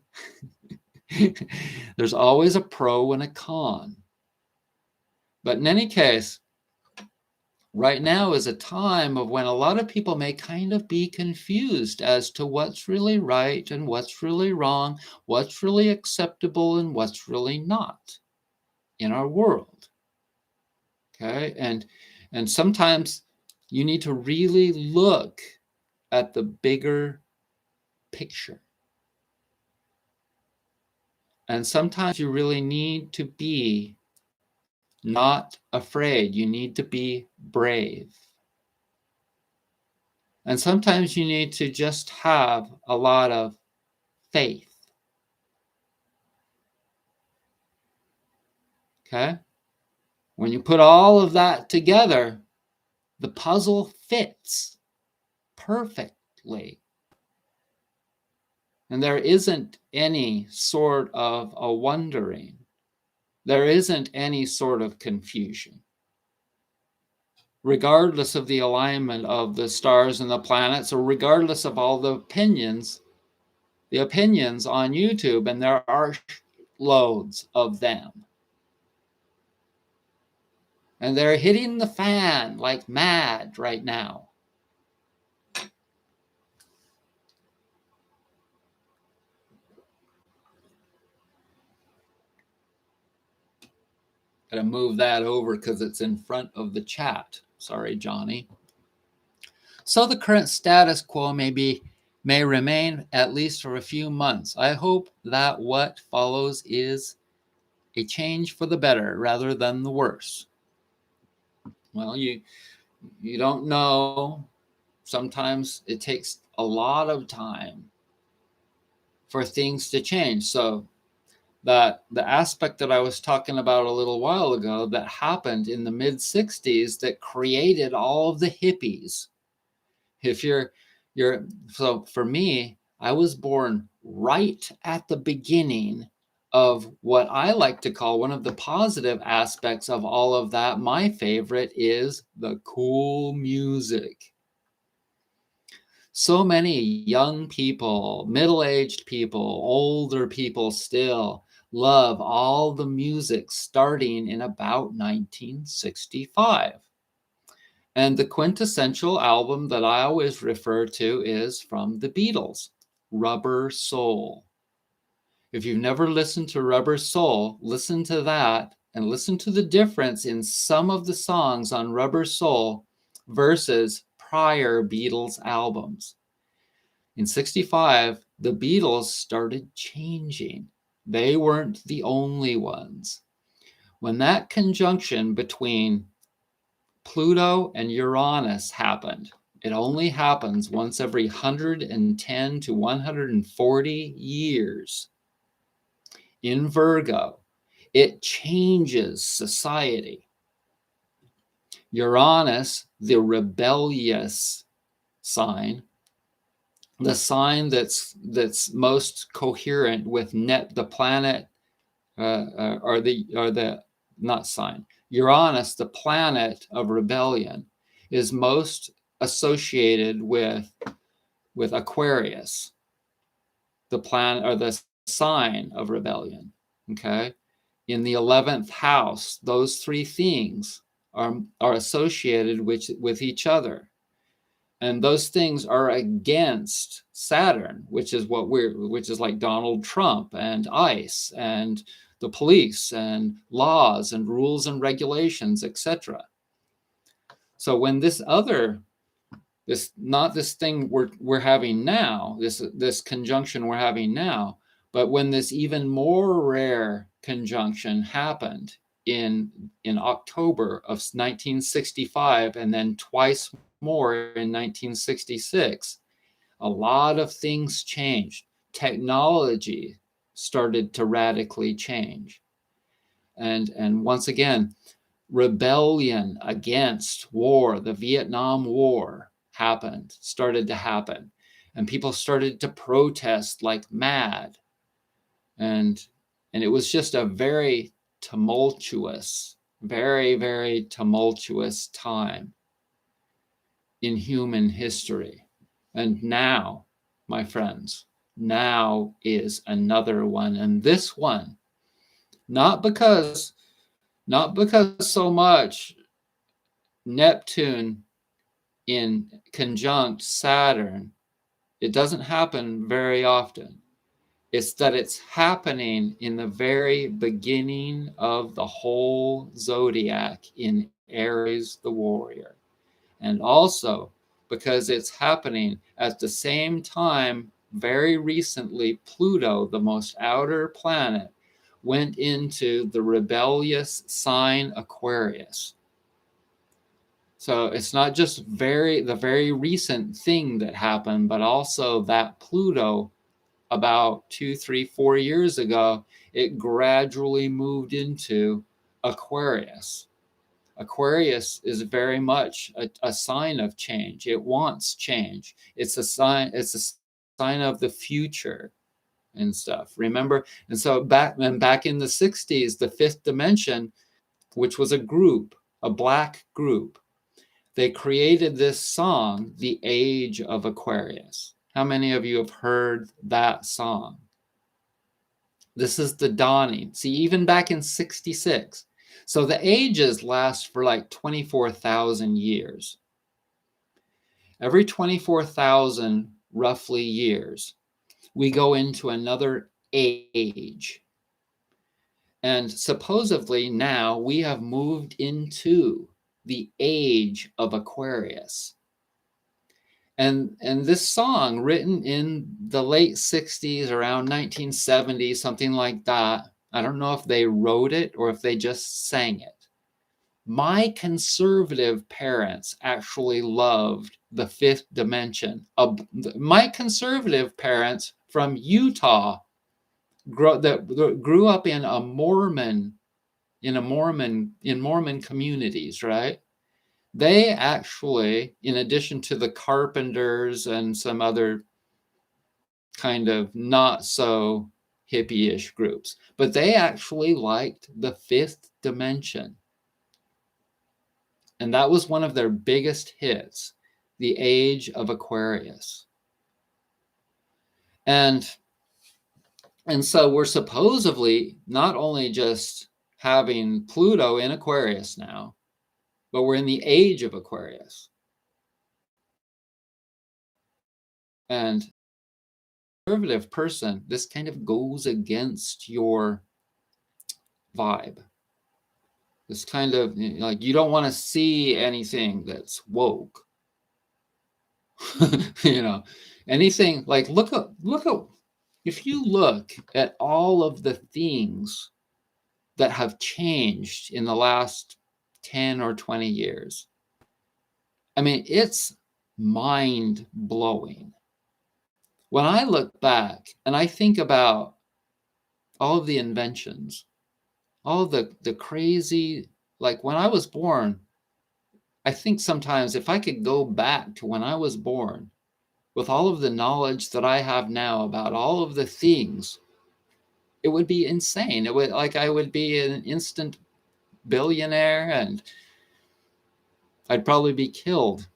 S1: There's always a pro and a con. But in any case, right now is a time of when a lot of people may kind of be confused as to what's really right and what's really wrong, what's really acceptable and what's really not in our world. Okay, and sometimes you need to really look at the bigger picture. And sometimes you really need to be not afraid. You need to be brave. And sometimes you need to just have a lot of faith. Okay? When you put all of that together, the puzzle fits perfectly. And there isn't any sort of a wondering. There isn't any sort of confusion. Regardless of the alignment of the stars and the planets, or regardless of all the opinions on YouTube, and there are loads of them. And they're hitting the fan like mad right now. Gotta move that over because it's in front of the chat. Sorry, Johnny. So the current status quo may remain at least for a few months. I hope that what follows is a change for the better rather than the worse. Well, you don't know. Sometimes it takes a lot of time for things to change. So that the aspect that I was talking about a little while ago that happened in the mid 60s that created all of the hippies. If you're so for me, I was born right at the beginning of what I like to call one of the positive aspects of all of that. My favorite is the cool music. So many young people, middle-aged people, older people still love all the music starting in about 1965. And the quintessential album that I always refer to is from the Beatles, Rubber Soul. If you've never listened to Rubber Soul, listen to that and listen to the difference in some of the songs on Rubber Soul versus prior Beatles albums. In 65, the Beatles started changing. They weren't the only ones. When that conjunction between Pluto and Uranus happened, it only happens once every 110 to 140 years. In Virgo, it changes society. Uranus, the rebellious sign, the sign that's most coherent with the planet, or the not sign. Uranus, the planet of rebellion, is most associated with Aquarius, the planet or the sign of rebellion. Okay, in the 11th house, those three things are associated with each other. And those things are against Saturn, which is like Donald Trump and ICE and the police and laws and rules and regulations, etc. So when not this thing we're having now, this conjunction we're having now, but when this even more rare conjunction happened in October of 1965 and then twice more in 1966, a lot of things changed. Technology started to radically change. And once again, rebellion against war, the Vietnam War started to happen. And people started to protest like mad. And it was just a very tumultuous, very, very tumultuous time in human history. And now, my friends, now is another one. And this one, not because so much Neptune in conjunct Saturn, it doesn't happen very often. It's that it's happening in the very beginning of the whole zodiac in Aries the warrior. And also because it's happening at the same time, very recently, Pluto, the most outer planet, went into the rebellious sign Aquarius. So it's not just the very recent thing that happened, but also that Pluto, about 2, 3, 4 years ago, it gradually moved into Aquarius. Aquarius is very much a sign of change. It wants change. It's a sign of the future and stuff. Remember? And so back in the 60s, the fifth dimension, which was a black group, they created this song, The Age of Aquarius. How many of you have heard that song? This is the dawning. See, even back in 66. So the ages last for like 24,000 years. Every 24,000 roughly years, we go into another age. And supposedly now we have moved into the age of Aquarius. And this song, written in the late 60s, around 1970, something like that. I don't know if they wrote it or if they just sang it. My conservative parents actually loved the fifth dimension. My conservative parents from Utah grew up in Mormon communities, right? They actually, in addition to the carpenters and some other kind of not so hippie-ish groups, but they actually liked the fifth dimension. And that was one of their biggest hits, the Age of Aquarius. And so we're supposedly not only just having Pluto in Aquarius now, but we're in the Age of Aquarius. And conservative person, this kind of goes against your vibe. This kind of, like, you don't want to see anything that's woke. Anything like, look at if you look at all of the things that have changed in the last 10 or 20 years. I mean, it's mind blowing. When I look back and I think about all of the inventions, all the crazy, like when I was born, I think sometimes if I could go back to when I was born with all of the knowledge that I have now about all of the things, it would be insane. It would, like, I would be an instant billionaire and I'd probably be killed.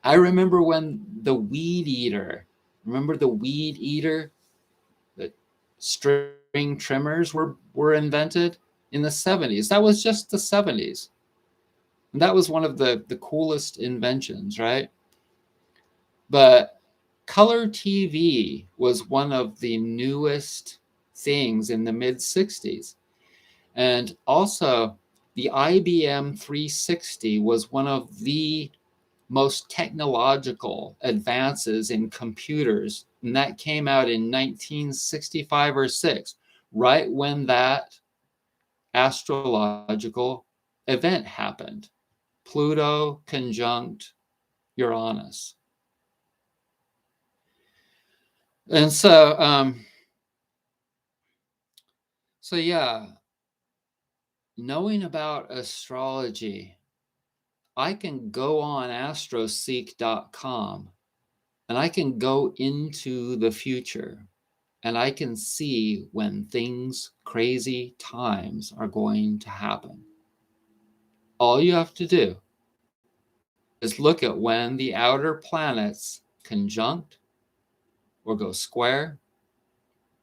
S1: I remember when the weed eater, the string trimmers were invented in the 70s. That was just the 70s. And that was one of the coolest inventions, right? But color TV was one of the newest things in the mid 60s. And also the IBM 360 was one of the most technological advances in computers. And that came out in 1965 or 6, right when that astrological event happened. Pluto conjunct Uranus. And so yeah, knowing about astrology, I can go on astroseek.com and I can go into the future and I can see when crazy times are going to happen. All you have to do is look at when the outer planets conjunct or go square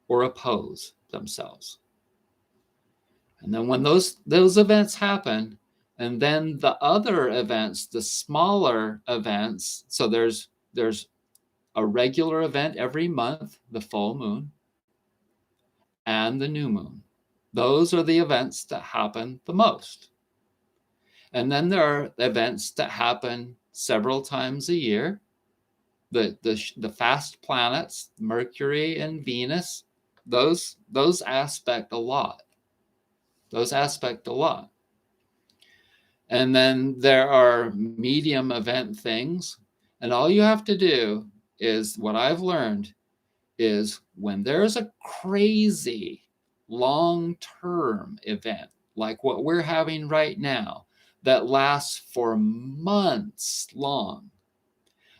S1: or oppose themselves. And then when those events happen, and then the other events, the smaller events, so there's a regular event every month, the full moon and the new moon. Those are the events that happen the most. And then there are events that happen several times a year. The fast planets, Mercury and Venus, those aspect a lot. And then there are medium event things. And all you have to do is, what I've learned is, when there's a crazy long-term event, like what we're having right now, that lasts for months long,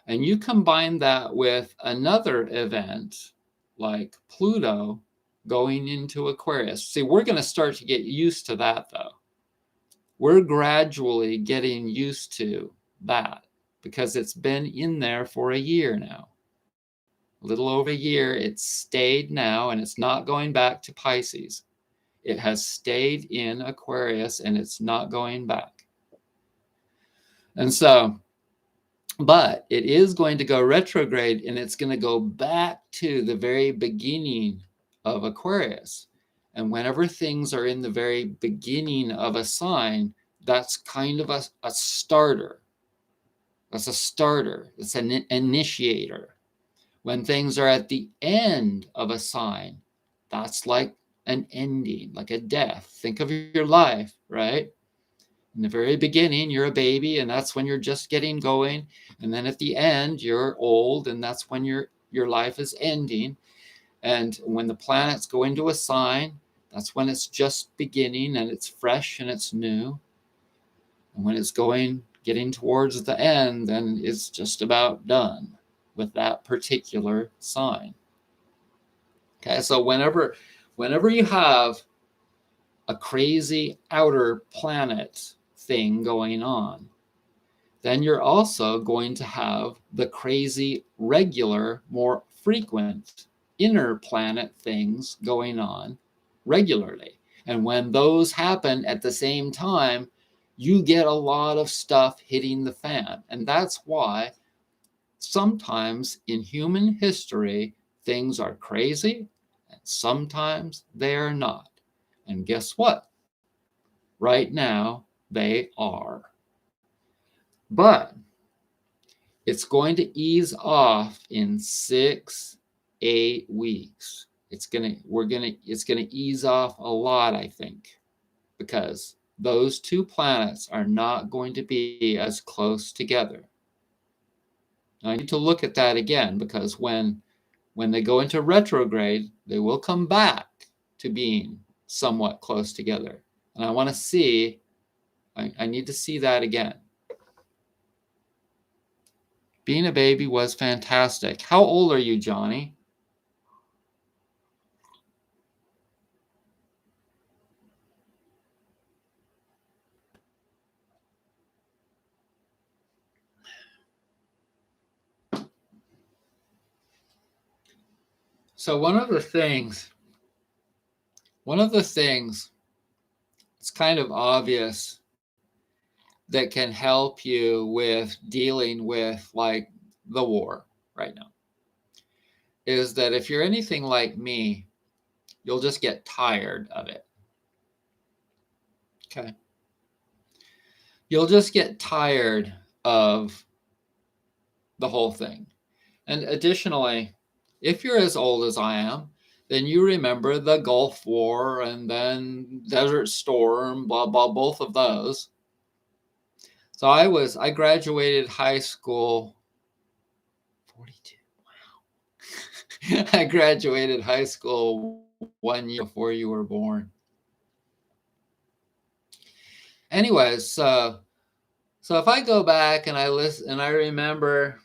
S1: and you combine that with another event like Pluto going into Aquarius. See, we're going to start to get used to that, though. We're gradually getting used to that because it's been in there for a year now. A little over a year. It's stayed now, and it's not going back to Pisces. It has stayed in Aquarius, and it's not going back. And so, but it is going to go retrograde, and it's going to go back to the very beginning of Aquarius. And whenever things are in the very beginning of a sign, that's kind of a starter. That's a starter. It's an initiator. When things are at the end of a sign, that's like an ending, like a death. Think of your life, right? In the very beginning, you're a baby, and that's when you're just getting going. And then at the end, you're old, and that's when your life is ending. And when the planets go into a sign, that's when it's just beginning and it's fresh and it's new. And when it's getting towards the end, then it's just about done with that particular sign. Okay, so whenever you have a crazy outer planet thing going on, then you're also going to have the crazy regular, more frequent inner planet things going on regularly. And when those happen at the same time, you get a lot of stuff hitting the fan. And that's why sometimes in human history, things are crazy and sometimes they are not. And guess what? Right now, they are. But it's going to ease off in 6-8 weeks. It's gonna ease off a lot, I think, because those two planets are not going to be as close together. Now, I need to look at that again, because when they go into retrograde, they will come back to being somewhat close together. And I want to see, I need to see that again. Being a baby was fantastic. How old are you, Johnny? So one of the things it's kind of obvious that can help you with dealing with like the war right now is that if you're anything like me, you'll just get tired of it. Okay. You'll just get tired of the whole thing. And additionally, if you're as old as I am, then you remember the Gulf War and then Desert Storm, blah, blah, both of those. So I graduated high school, 42, wow. I graduated high school 1 year before you were born. Anyways, so if I go back and I listen and I remember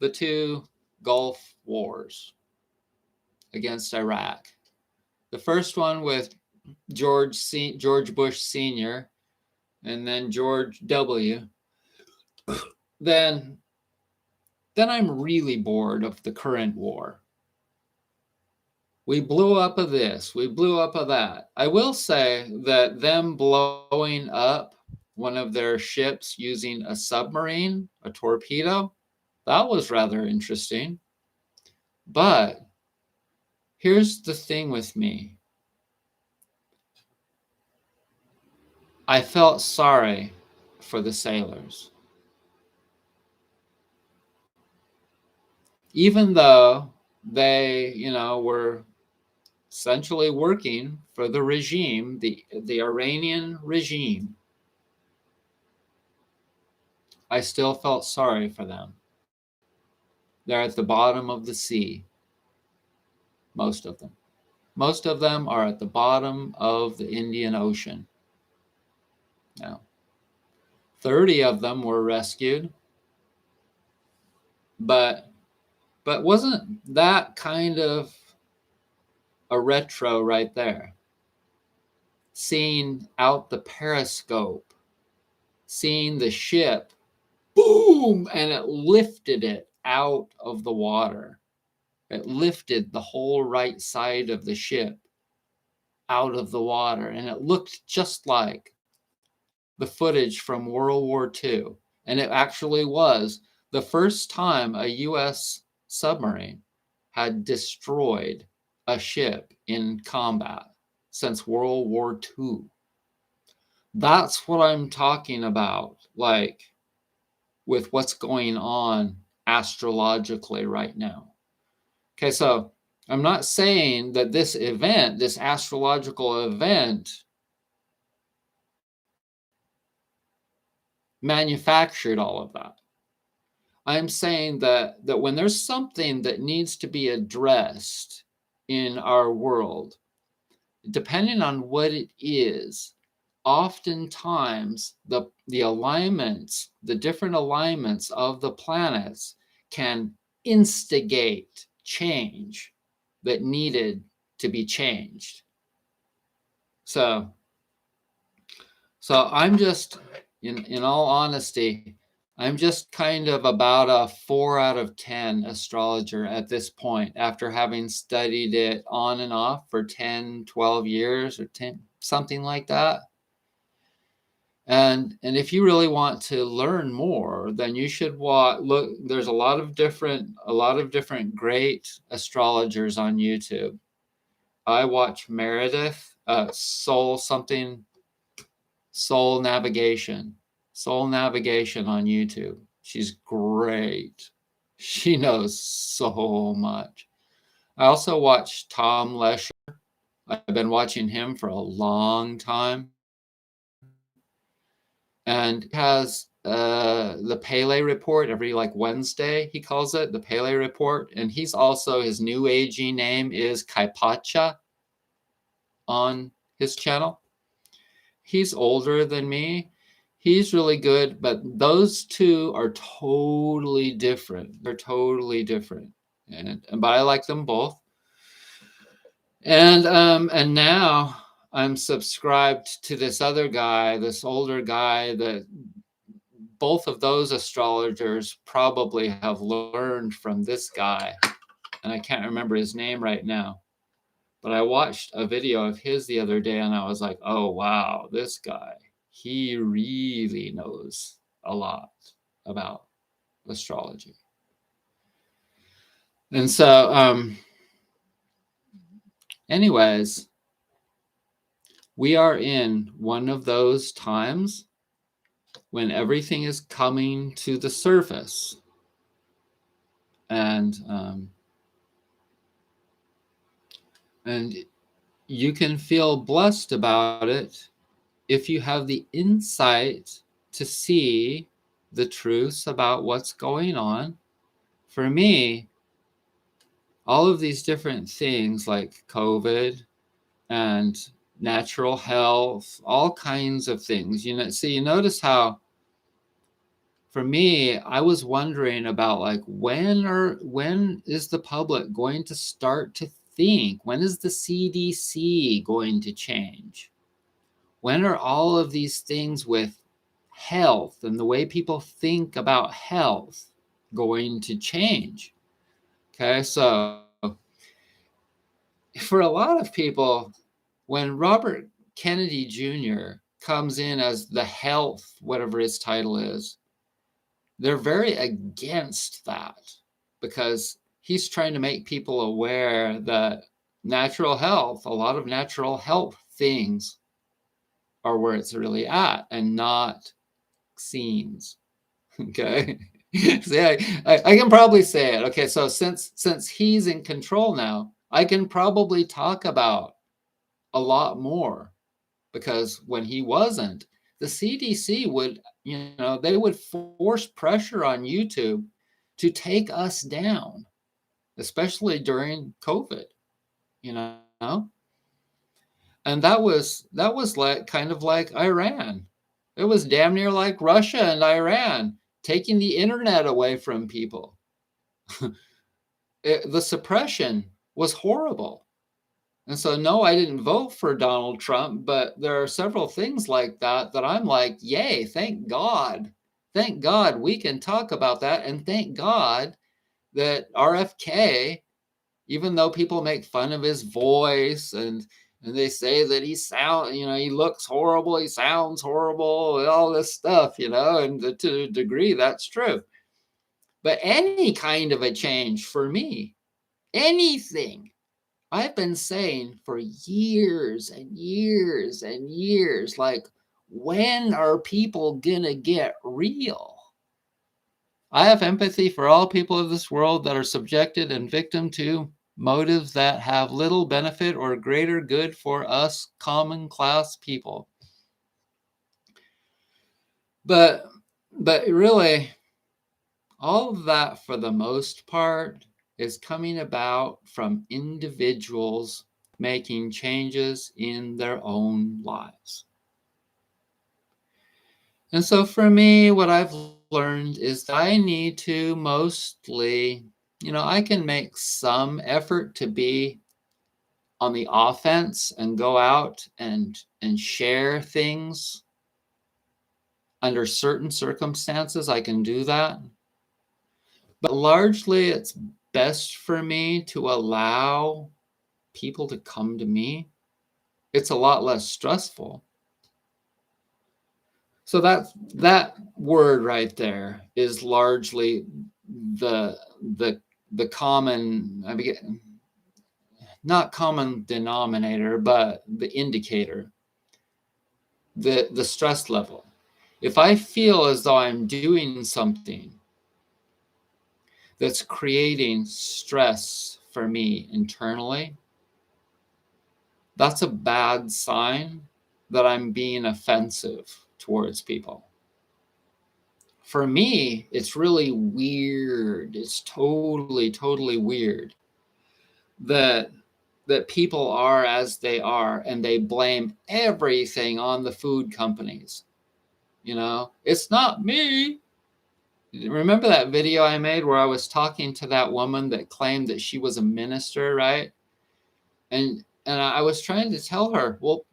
S1: the two Gulf Wars against Iraq, the first one with George Bush Sr. and then George W., then I'm really bored of the current war. We blew up of this, we blew up of that. I will say that them blowing up one of their ships using a submarine, a torpedo, that was rather interesting. But here's the thing with me. I felt sorry for the sailors. Even though they, were essentially working for the regime, the Iranian regime, I still felt sorry for them. They're at the bottom of the sea. Most of them. Most of them are at the bottom of the Indian Ocean. Now, 30 of them were rescued. But wasn't that kind of a retro right there? Seeing out the periscope, seeing the ship, boom, and it lifted it out of the water. It lifted the whole right side of the ship out of the water, and it looked just like the footage from World War II. And it actually was the first time a U.S. submarine had destroyed a ship in combat since World War II. That's what I'm talking about, like with what's going on astrologically right now. Okay, so I'm not saying that this event, this astrological event, manufactured all of that. I'm saying that when there's something that needs to be addressed in our world, depending on what it is, oftentimes the alignments, the different alignments of the planets can instigate change that needed to be changed. So I'm just, in all honesty, I'm just kind of about a 4 out of 10 astrologer at this point, after having studied it on and off for 10, 12 years or 10, something like that. And if you really want to learn more, then you should look. There's a lot of different great astrologers on YouTube. I watch Meredith, Soul Navigation on YouTube. She's great. She knows so much. I also watch Tom Lesher. I've been watching him for a long time. And has the Pele Report every Wednesday, he calls it the Pele Report. And he's also, his new agey name is Kaipacha on his channel. He's older than me. He's really good, but those two are totally different. They're totally different. But I like them both. And now I'm subscribed to this other guy, this older guy, that both of those astrologers probably have learned from this guy. And I can't remember his name right now. But I watched a video of his the other day and I was like, oh, wow, this guy, he really knows a lot about astrology. And so, anyways, we are in one of those times when everything is coming to the surface. And you can feel blessed about it if you have the insight to see the truths about what's going on. For me, all of these different things like COVID and natural health, all kinds of things, so you notice how, for me, I was wondering about when is the public going to start to think? When is the CDC going to change? When are all of these things with health and the way people think about health going to change? Okay, so for a lot of people, when Robert Kennedy Jr. comes in as the health, whatever his title is, they're very against that because he's trying to make people aware that natural health, a lot of natural health things are where it's really at and not vaccines. Okay. See, I can probably say it. Okay, so since he's in control now, I can probably talk about a lot more, because when he wasn't, the CDC would, they would force pressure on YouTube to take us down, especially during COVID, and that was like kind of like Iran. It was damn near like Russia and Iran taking the internet away from people. The suppression was horrible. And so, no, I didn't vote for Donald Trump, but there are several things like that I'm like, yay, thank God. Thank God we can talk about that. And thank God that RFK, even though people make fun of his voice and they say that he looks horrible, he sounds horrible, and all this stuff, and to a degree, that's true. But any kind of a change for me, anything, I've been saying for years and years and years, like, when are people gonna get real? I have empathy for all people of this world that are subjected and victim to motives that have little benefit or greater good for us common class people. But really, all of that, for the most part, is coming about from individuals making changes in their own lives. And so for me, what I've learned is that I need to mostly, I can make some effort to be on the offense and go out and share things under certain circumstances. I can do that. But largely, it's best for me to allow people to come to me. It's a lot less stressful. So that word right there is largely the common, not common denominator, but the indicator, the stress level. If I feel as though I'm doing something that's creating stress for me internally, that's a bad sign that I'm being offensive towards people. For me, it's really weird. It's totally weird that people are as they are and they blame everything on the food companies. It's not me. Remember that video I made where I was talking to that woman that claimed that she was a minister, right? And I was trying to tell her, well,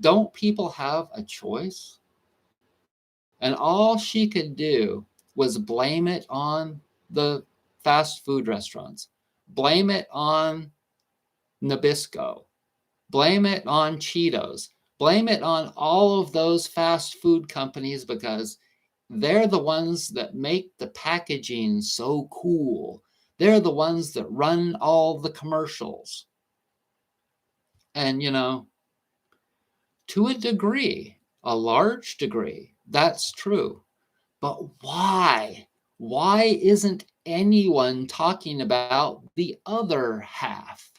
S1: don't people have a choice? And all she could do was blame it on the fast food restaurants, blame it on Nabisco, blame it on Cheetos, blame it on all of those fast food companies because they're the ones that make the packaging so cool. They're the ones that run all the commercials. And, to a degree, a large degree, that's true. But why? Why isn't anyone talking about the other half?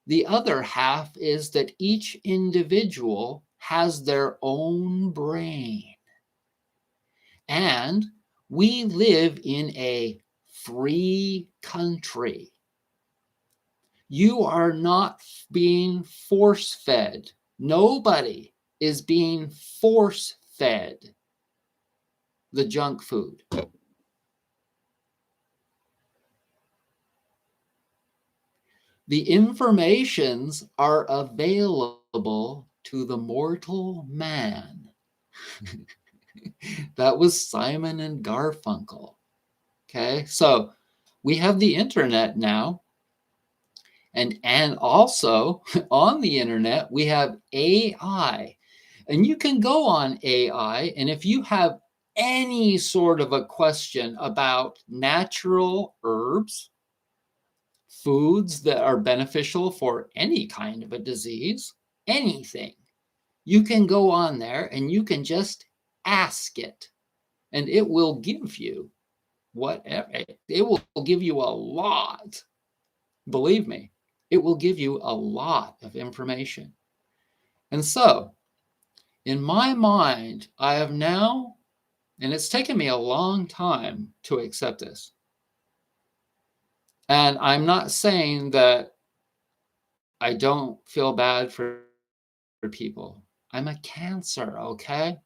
S1: The other half is that each individual has their own brain. And we live in a free country. You are not being force-fed. Nobody is being force-fed the junk food. The informations are available to the mortal man. That was Simon and Garfunkel. Okay, so we have the internet now. And also on the internet, we have AI. And you can go on AI, and if you have any sort of a question about natural herbs, foods that are beneficial for any kind of a disease, anything, you can go on there and you can just ask it, and it will give you whatever. It will give you a lot. Believe me, it will give you a lot of information. And so, in my mind, I have now, and it's taken me a long time to accept this. And I'm not saying that I don't feel bad for people. I'm a Cancer, okay?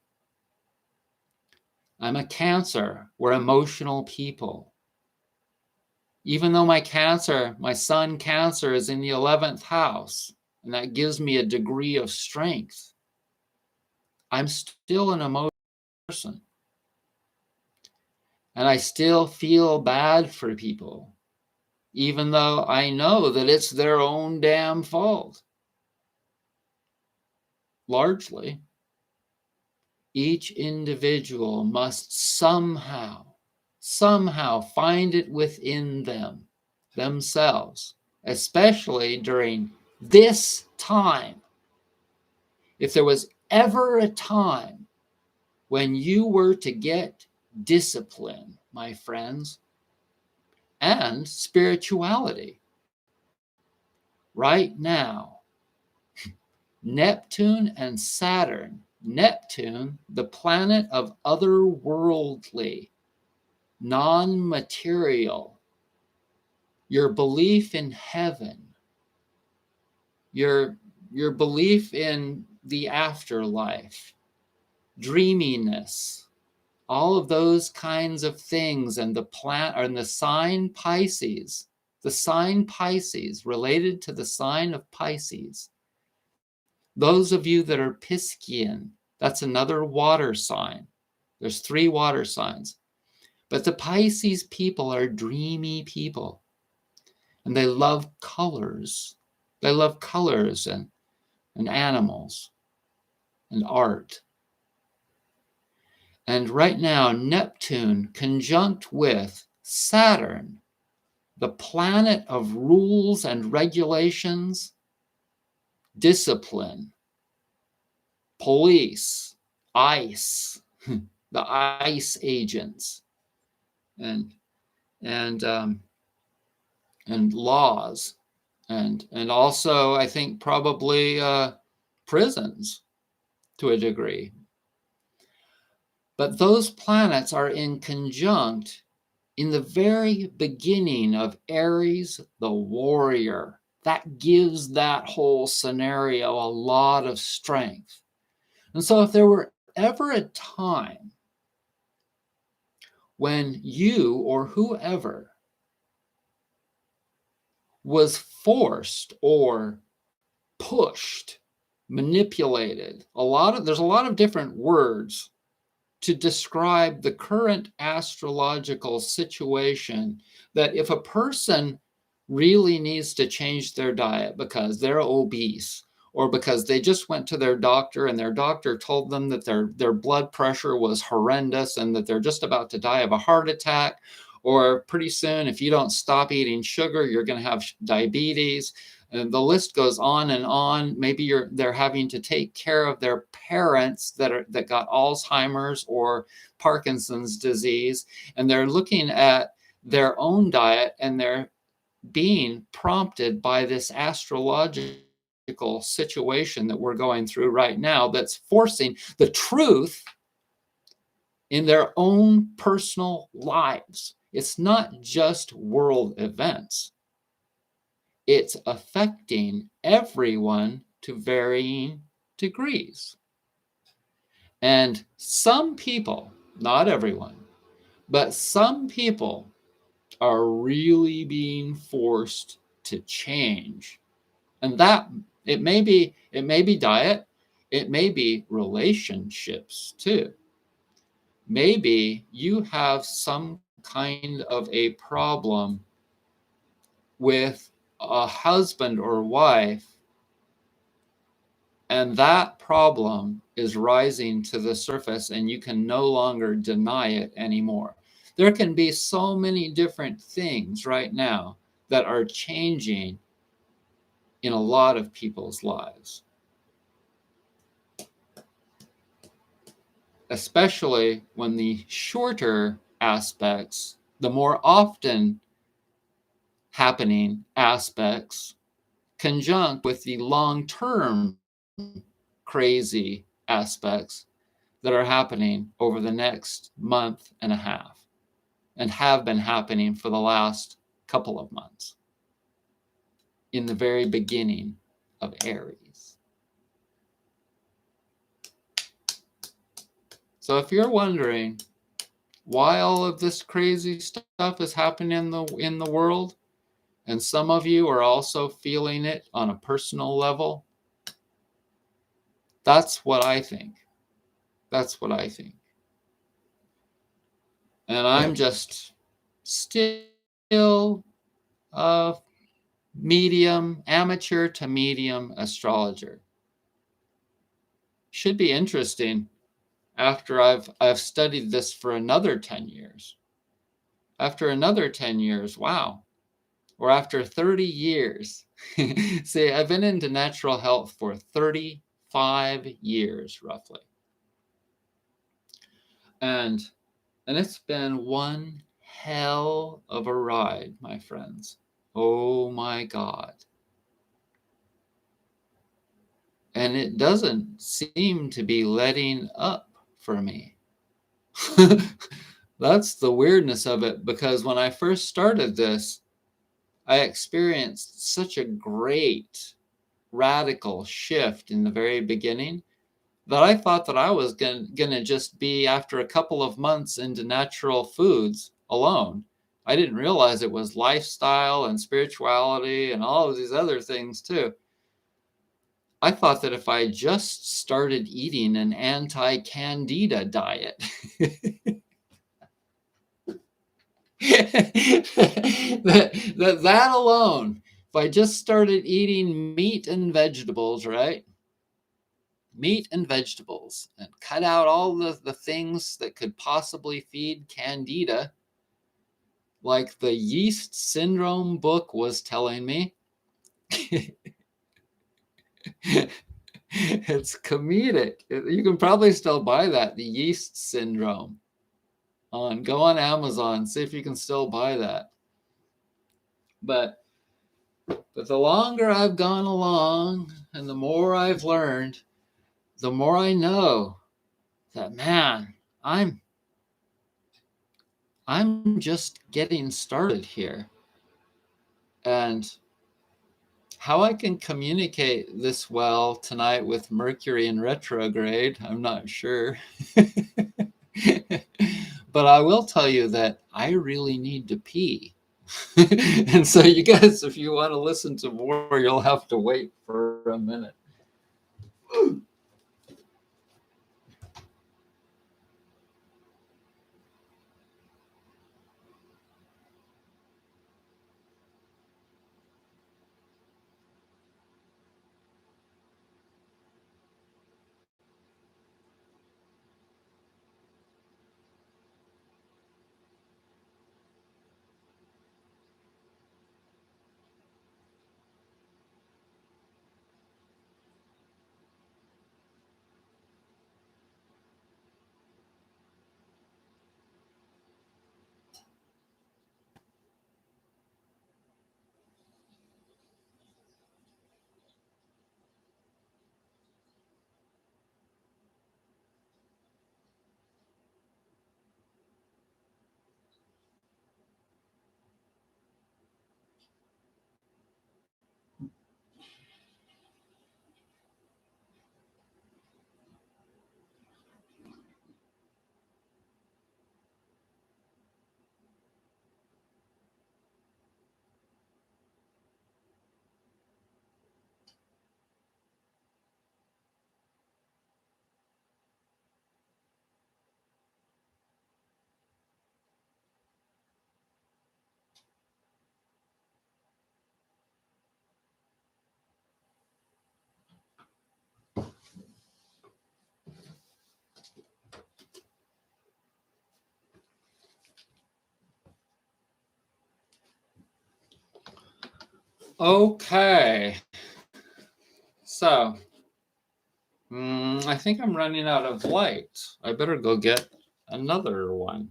S1: I'm a Cancer. We're emotional people. Even though my sun Cancer is in the 11th house, and that gives me a degree of strength, I'm still an emotional person. And I still feel bad for people, even though I know that it's their own damn fault. Largely, each individual must somehow find it within themselves, especially during this time. If there was ever a time when you were to get discipline, my friends, and spirituality, right now, Neptune and Saturn. Neptune, the planet of otherworldly, non-material, your belief in heaven, your belief in the afterlife, dreaminess, all of those kinds of things, and the sign Pisces, related to the sign of Pisces. Those of you that are Piscean, that's another water sign. There's 3 water signs. But the Pisces people are dreamy people, and they love colors. They love colors and animals and art. And right now, Neptune conjunct with Saturn, the planet of rules and regulations, discipline, police, ICE, the ICE agents, and laws, and also I think probably prisons to a degree. But those planets are in conjunct in the very beginning of Aries, the warrior. That gives that whole scenario a lot of strength. And so if there were ever a time when you or whoever was forced or pushed, manipulated, there's a lot of different words to describe the current astrological situation, that if a person really needs to change their diet because they're obese, or because they just went to their doctor and their doctor told them that their blood pressure was horrendous and that they're just about to die of a heart attack, or pretty soon, if you don't stop eating sugar, you're going to have diabetes. And the list goes on and on. Maybe they're having to take care of their parents that got Alzheimer's or Parkinson's disease, and they're looking at their own diet, and they're being prompted by this astrological situation that we're going through right now, that's forcing the truth in their own personal lives. It's not just world events. It's affecting everyone to varying degrees. And some people, not everyone, but some people are really being forced to change. And that it may be diet, it may be relationships too. Maybe you have some kind of a problem with a husband or wife, and that problem is rising to the surface and you can no longer deny it anymore. There can be so many different things right now that are changing in a lot of people's lives, especially when the shorter aspects, the more often happening aspects, conjunct with the long-term crazy aspects that are happening over the next month and a half, and have been happening for the last couple of months in the very beginning of Aries. So if you're wondering why all of this crazy stuff is happening in the world, and some of you are also feeling it on a personal level, that's what I think. That's what I think. And I'm just still a medium, amateur to medium astrologer. Should be interesting after I've studied this for another 10 years. After another 10 years, wow. Or after 30 years. See, I've been into natural health for 35 years, roughly. And it's been one hell of a ride, my friends. Oh my God. and it doesn't seem to be letting up for me. That's the weirdness of it, because when I first started this, I experienced such a great radical shift in the very beginning that I thought that I was gonna just be, after a couple of months, into natural foods alone. I didn't realize it was lifestyle and spirituality and all of these other things too. I thought that if I just started eating an anti-candida diet, that alone, if I just started eating meat and vegetables, right? Meat and vegetables, and cut out all the things that could possibly feed candida, like the yeast syndrome book was telling me. It's comedic. You can probably still buy that, the yeast syndrome. Go on Amazon, see if you can still buy that. But the longer I've gone along and the more I've learned, the more I know that, man, I'm just getting started here. And how I can communicate this well tonight with Mercury in retrograde, I'm not sure. But I will tell you that I really need to pee. And so you guys, if you want to listen to more, you'll have to wait for a minute. Okay. So, I think I'm running out of light. I better go get another one.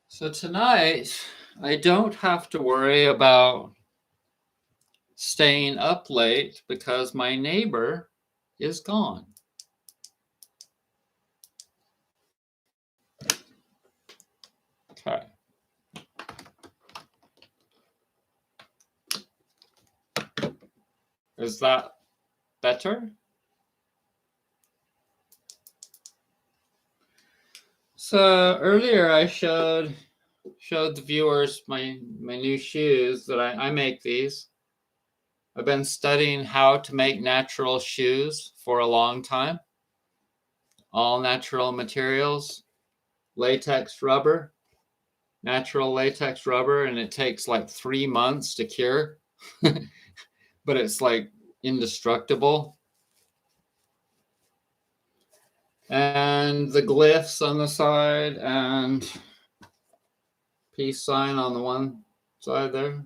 S1: So tonight, I don't have to worry about staying up late because my neighbor is gone. Okay. Is that better? So earlier I showed the viewers my new shoes that I make these. I've been studying how to make natural shoes for a long time. All natural materials, latex rubber, natural latex rubber, and it takes like 3 months to cure, but it's like indestructible. And the glyphs on the side and peace sign on the one side there.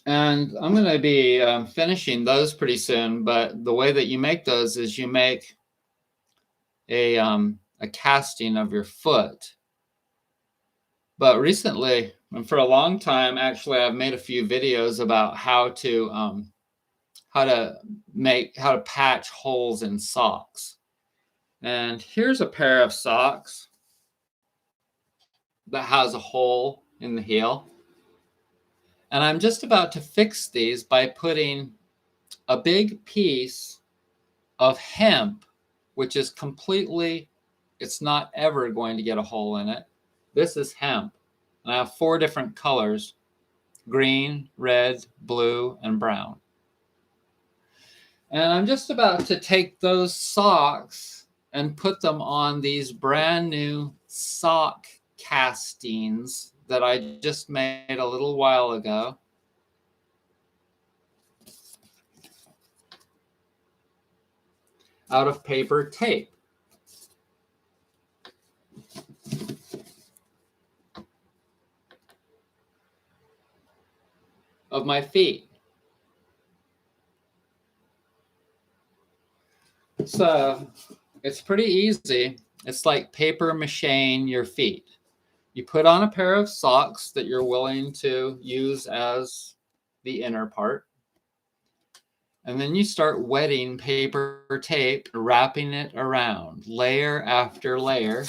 S1: And I'm going to be finishing those pretty soon, but the way that you make those is you make a casting of your foot. But recently, and for a long time, actually, I've made a few videos about how to patch holes in socks. And here's a pair of socks that has a hole in the heel. And I'm just about to fix these by putting a big piece of hemp, which is completely, it's not ever going to get a hole in it. This is hemp. And I have 4 different colors: green, red, blue, and brown. And I'm just about to take those socks and put them on these brand new sock castings that I just made a little while ago. Out of paper tape. Of my feet. So it's pretty easy. It's like paper macheing your feet. You put on a pair of socks that you're willing to use as the inner part. And then you start wetting paper tape, wrapping it around, layer after layer.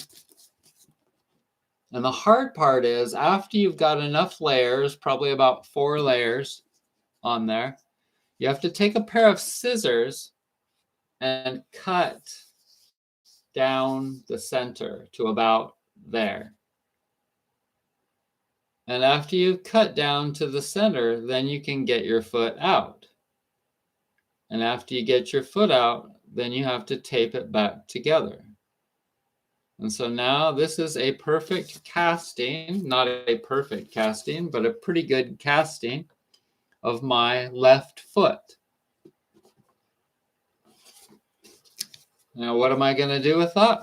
S1: And the hard part is, after you've got enough layers, probably about 4 layers on there, you have to take a pair of scissors and cut down the center to about there. And after you've cut down to the center, then you can get your foot out. And after you get your foot out, then you have to tape it back together. And so now this is a perfect casting, not a perfect casting, but a pretty good casting of my left foot. Now, what am I going to do with that?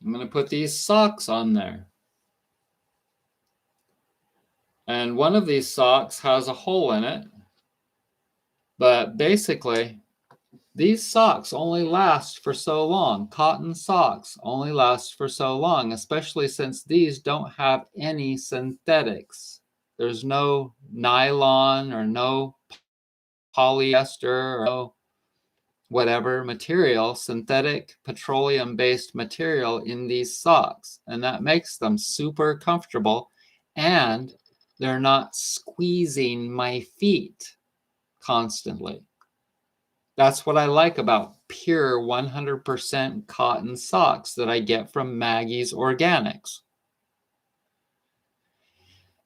S1: I'm going to put these socks on there. And one of these socks has a hole in it. But basically, these socks only last for so long. Cotton socks only last for so long, especially since these don't have any synthetics. There's no nylon or no polyester or no whatever material, synthetic petroleum-based material in these socks. And that makes them super comfortable, and they're not squeezing my feet constantly. That's what I like about pure 100% cotton socks that I get from Maggie's Organics.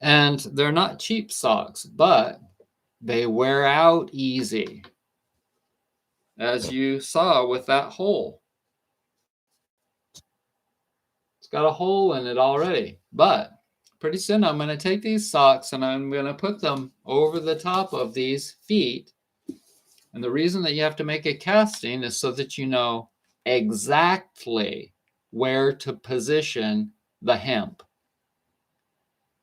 S1: And they're not cheap socks, but they wear out easy, as you saw with that hole. It's got a hole in it already, but pretty soon I'm going to take these socks and I'm going to put them over the top of these feet. And the reason that you have to make a casting is so that you know exactly where to position the hemp.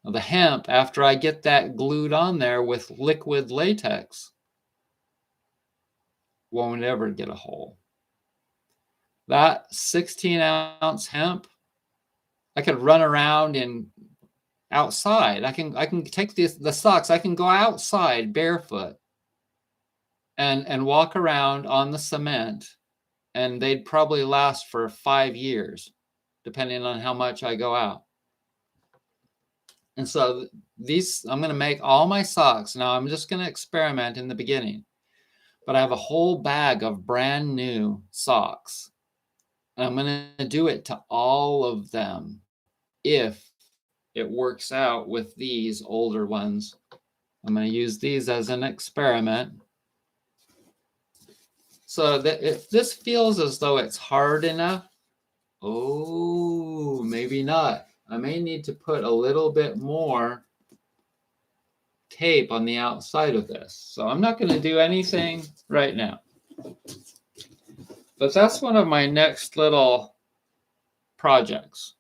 S1: Now, the hemp, after I get that glued on there with liquid latex, won't ever get a hole. That 16-ounce hemp, I could run around in outside. I can take the socks. I can go outside barefoot and walk around on the cement, and they'd probably last for 5 years, depending on how much I go out. And so these, I'm going to make all my socks. Now I'm just going to experiment in the beginning, but I have a whole bag of brand new socks. And I'm going to do it to all of them if it works out with these older ones. I'm going to use these as an experiment. So that if this feels as though it's hard enough, oh, maybe not. I may need to put a little bit more tape on the outside of this. So I'm not going to do anything right now. But that's one of my next little projects.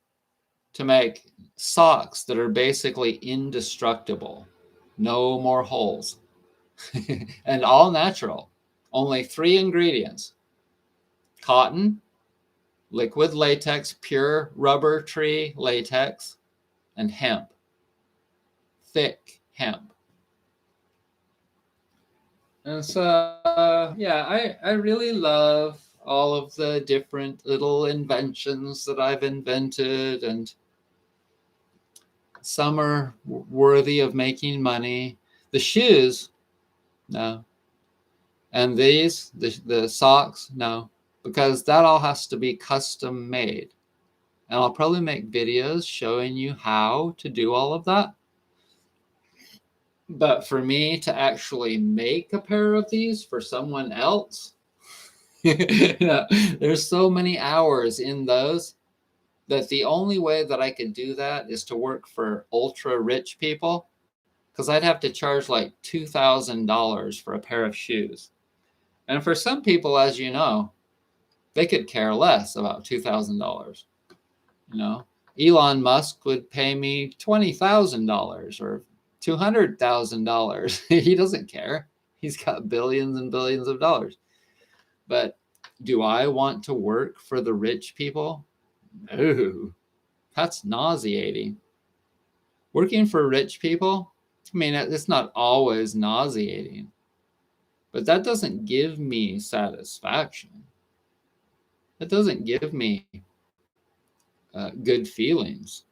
S1: to make socks that are basically indestructible. No more holes. And all natural. Only 3 ingredients: cotton, liquid latex, pure rubber tree latex, and hemp. Thick hemp. And so, yeah, I really love all of the different little inventions that I've invented, and some are worthy of making money. The shoes, no. And these, the socks, no. Because that all has to be custom made. And I'll probably make videos showing you how to do all of that. But for me to actually make a pair of these for someone else, there's so many hours in those that the only way that I could do that is to work for ultra rich people, because I'd have to charge like $2,000 for a pair of shoes. And for some people, as you know, they could care less about $2,000. You know, Elon Musk would pay me $20,000 or $200,000. He doesn't care. He's got billions and billions of dollars. But do I want to work for the rich people? No, that's nauseating. Working for rich people, I mean, it's not always nauseating, but that doesn't give me satisfaction. It doesn't give me good feelings.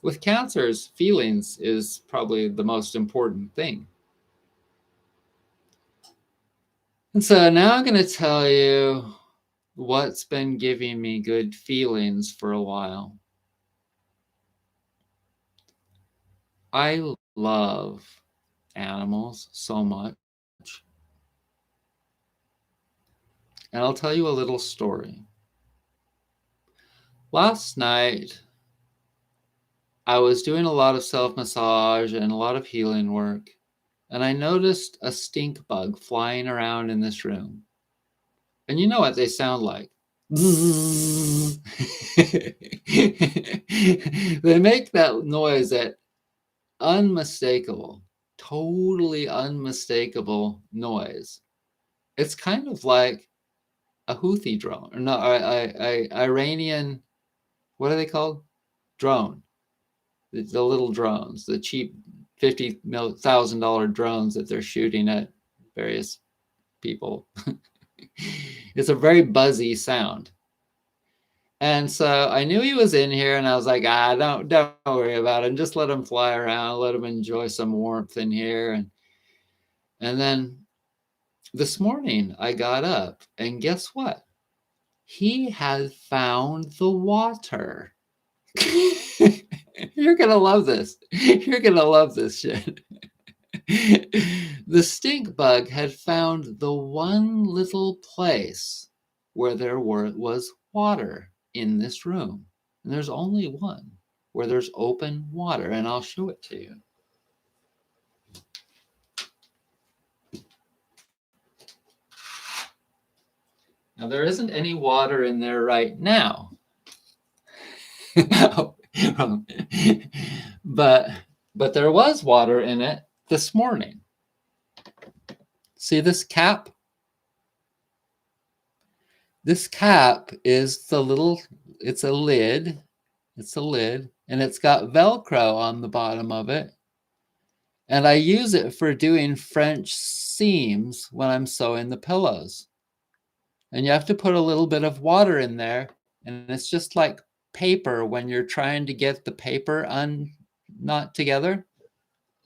S1: With cancers, feelings is probably the most important thing. And so now I'm going to tell you what's been giving me good feelings for a while. I love animals so much. And I'll tell you a little story. Last night, I was doing a lot of self-massage and a lot of healing work, and I noticed a stink bug flying around in this room. And you know what they sound like. They make that noise, that unmistakable, totally unmistakable noise. It's kind of like a Houthi drone, or no, Iranian, what are they called? Drone. The little drones, the cheap $50,000 drones that they're shooting at various people. It's a very buzzy sound. And so I knew he was in here, and I was like, don't worry about him. Just let him fly around, let him enjoy some warmth in here. And then this morning I got up, and guess what? He had found the water. You're gonna love this. You're gonna love this shit. The stink bug had found the one little place where there was water in this room. And there's only one where there's open water, and I'll show it to you. Now, there isn't any water in there right now. but there was water in it this morning. See this cap? This cap is it's a lid, and it's got Velcro on the bottom of it. And I use it for doing French seams when I'm sewing the pillows. And you have to put a little bit of water in there, and it's just like paper when you're trying to get the paper unknot together,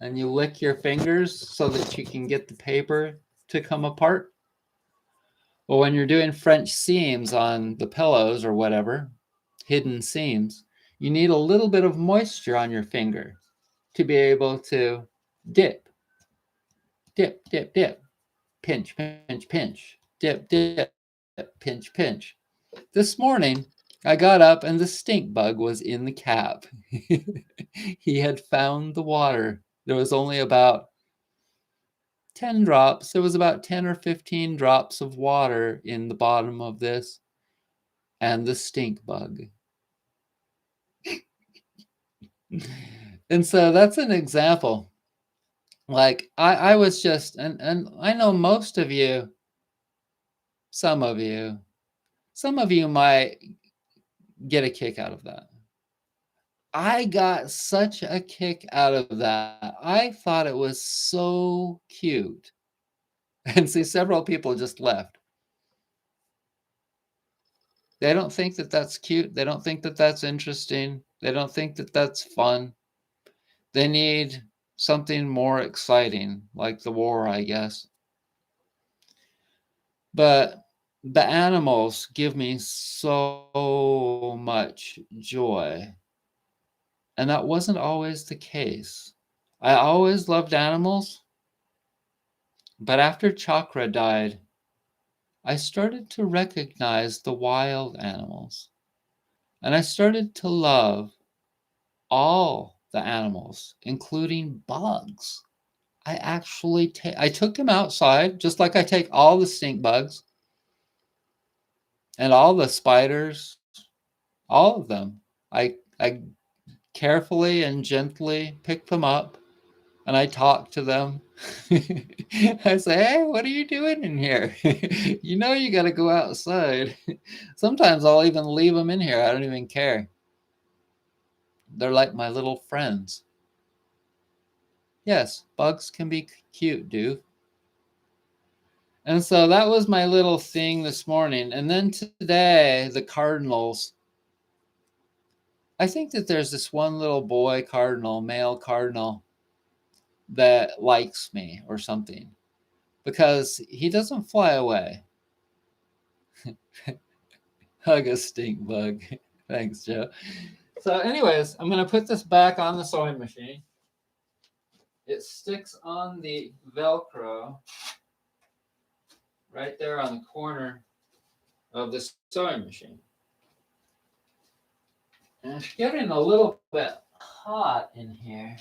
S1: and you lick your fingers so that you can get the paper to come apart. Well, when you're doing French seams on the pillows or whatever, hidden seams, you need a little bit of moisture on your finger to be able to dip, dip, dip, dip, pinch, pinch, pinch, dip, dip, pinch, pinch. This morning, I got up and the stink bug was in the cap. He had found the water. There was only about 10 drops. There was about 10 or 15 drops of water in the bottom of this, and the stink bug And so that's an example. Like I was just, and I know most of you, some of you, some of you might get a kick out of that. I got such a kick out of that. I thought it was so cute. And see, several people just left. They don't think that that's cute. They don't think that that's interesting. They don't think that that's fun. They need something more exciting, like the war, I guess. But the animals give me so much joy. And that wasn't always the case. I always loved animals, but after Chakra died, I started to recognize the wild animals. And I started to love all the animals, including bugs. I took them outside, just like I take all the stink bugs and all the spiders, all of them. I carefully and gently pick them up and I talk to them. I say, hey, what are you doing in here? You know you got to go outside. Sometimes I'll even leave them in here. I don't even care. They're like my little friends. Yes, bugs can be cute, dude. And so that was my little thing this morning. And then today, the Cardinals. I think that there's this one little boy cardinal, male cardinal, that likes me or something because he doesn't fly away. Hug a stink bug. Thanks, Joe. So, anyways, I'm going to put this back on the sewing machine. It sticks on the Velcro right there on the corner of the sewing machine. And it's getting a little bit hot in here.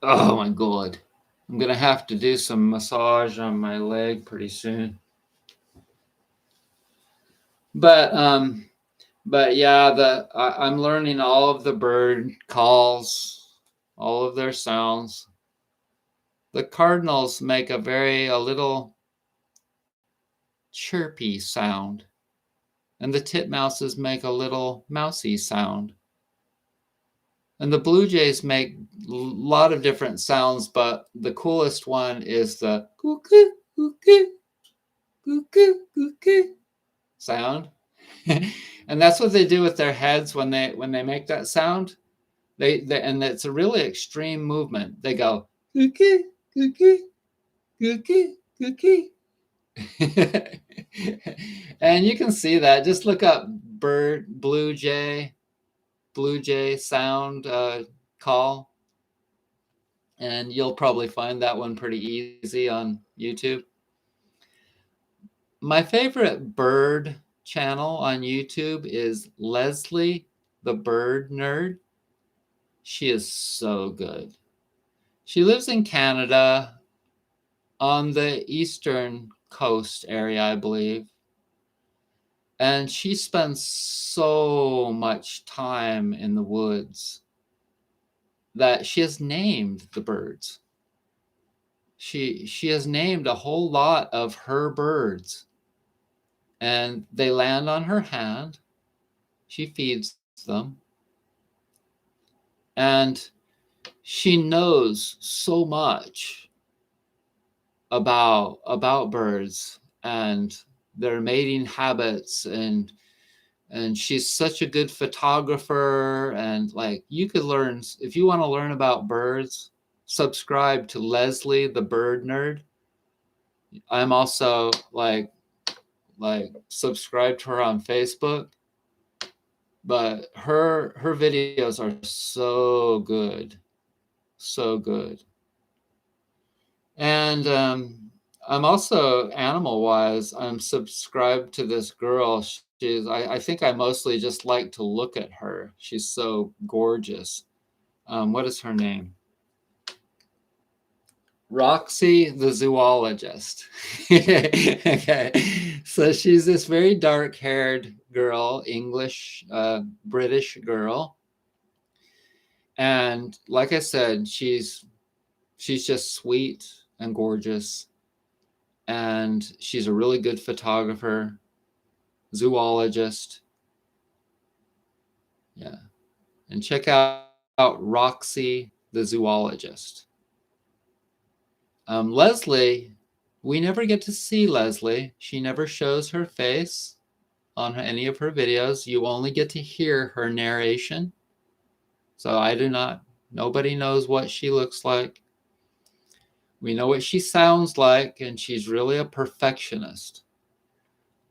S1: Oh my God. I'm going to have to do some massage on my leg pretty soon. But yeah, I'm learning all of the bird calls, all of their sounds. The cardinals make a little chirpy sound, and the titmouses make a little mousy sound. And the blue jays make a lot of different sounds, but the coolest one is the cuckoo, cuckoo, cuckoo, cuckoo sound. And that's what they do with their heads when they make that sound. They and it's a really extreme movement. They go cuckoo, cuckoo, cuckoo, cuckoo. And you can see that. Just look up blue jay sound call, and you'll probably find that one pretty easy on YouTube. My favorite bird channel on YouTube is Leslie the Bird Nerd. She is so good. She lives in Canada on the eastern coast area, I believe. And she spends so much time in the woods that she has named the birds. She has named a whole lot of her birds. And they land on her hand. She feeds them. And she knows so much about birds and their mating habits, and she's such a good photographer. And like, you could learn, if you want to learn about birds, subscribe to Leslie the Bird Nerd. I'm also like subscribe to her on Facebook. But her videos are so good. So good. And I'm also, animal wise, I'm subscribed to this girl. I think I mostly just like to look at her. She's so gorgeous. What is her name? Roxy the zoologist. Okay, so she's this very dark-haired girl, English, British girl, and like I said, she's just sweet and gorgeous, and she's a really good photographer, zoologist. Yeah, and check out Roxy the zoologist. Leslie, we never get to see Leslie. She never shows her face on any of her videos. You only get to hear her narration. So I do not, nobody knows what she looks like. We know what she sounds like, and she's really a perfectionist.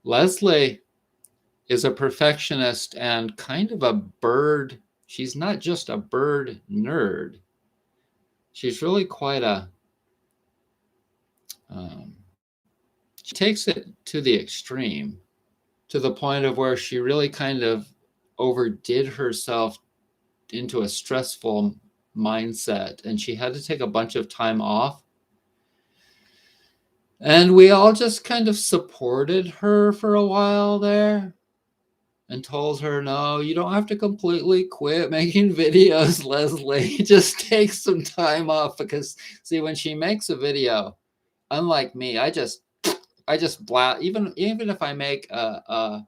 S1: Leslie is a perfectionist and kind of a bird. She's not just a bird nerd. She's really quite a, she takes it to the extreme, to the point of where she really kind of overdid herself into a stressful mindset, and she had to take a bunch of time off. And we all just kind of supported her for a while there and told her, no, you don't have to completely quit making videos, Leslie. Just take some time off, because see, when she makes a video, unlike me, I just blast. Even if I make a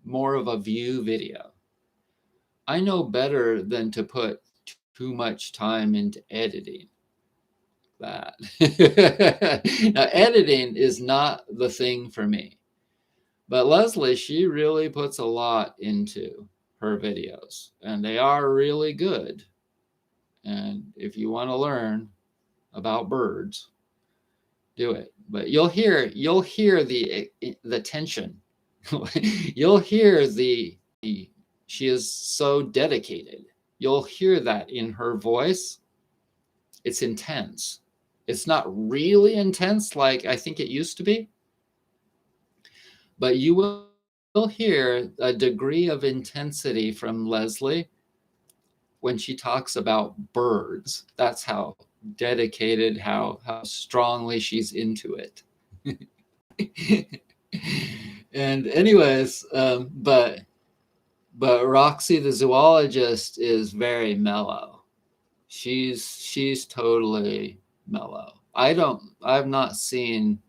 S1: more of a view video, I know better than to put too much time into editing that. Now, editing is not the thing for me. But Leslie, she really puts a lot into her videos, and they are really good. And if you want to learn about birds, do it. But you'll hear the tension. You'll hear she is so dedicated. You'll hear that in her voice. It's intense. It's not really intense like I think it used to be, but you will hear a degree of intensity from Leslie when she talks about birds. That's how dedicated, how strongly she's into it. And anyways, but Roxy the zoologist is very mellow. She's totally mellow. I've not seen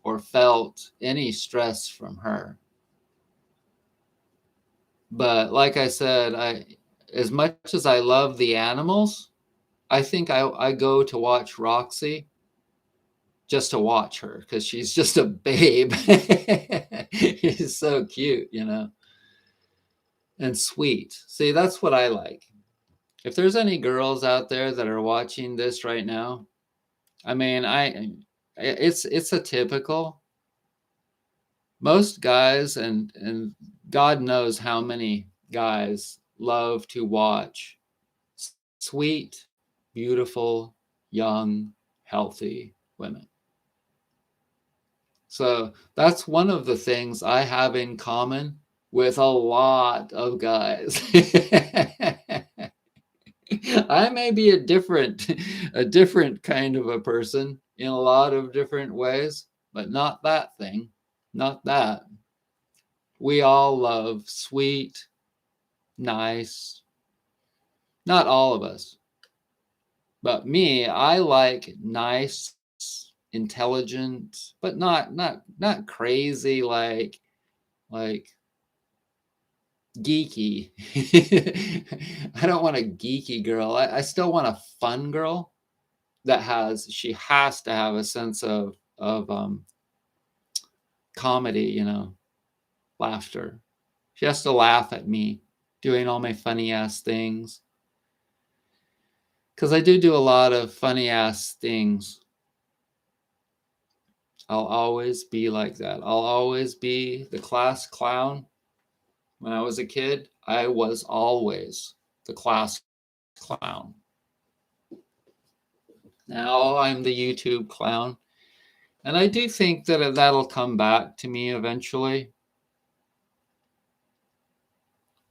S1: or felt any stress from her. But like I said, as much as I love the animals, I think I go to watch Roxy just to watch her, because she's just a babe. She's so cute, and sweet. See, that's what I like. If there's any girls out there that are watching this right now, I mean, it's a typical. Most guys, and God knows how many guys love to watch sweet, beautiful, young, healthy women. So that's one of the things I have in common with a lot of guys. I may be a different kind of a person in a lot of different ways, but not that thing. Not that. We all love sweet, nice. Not all of us. But me, I like nice, intelligent, but not crazy, like geeky. I don't want a geeky girl. I still want a fun girl she has to have a sense of comedy, laughter. She has to laugh at me doing all my funny ass things. Because I do a lot of funny ass things. I'll always be like that. I'll always be the class clown. When I was a kid, I was always the class clown. Now I'm the YouTube clown. And I do think that that'll come back to me eventually.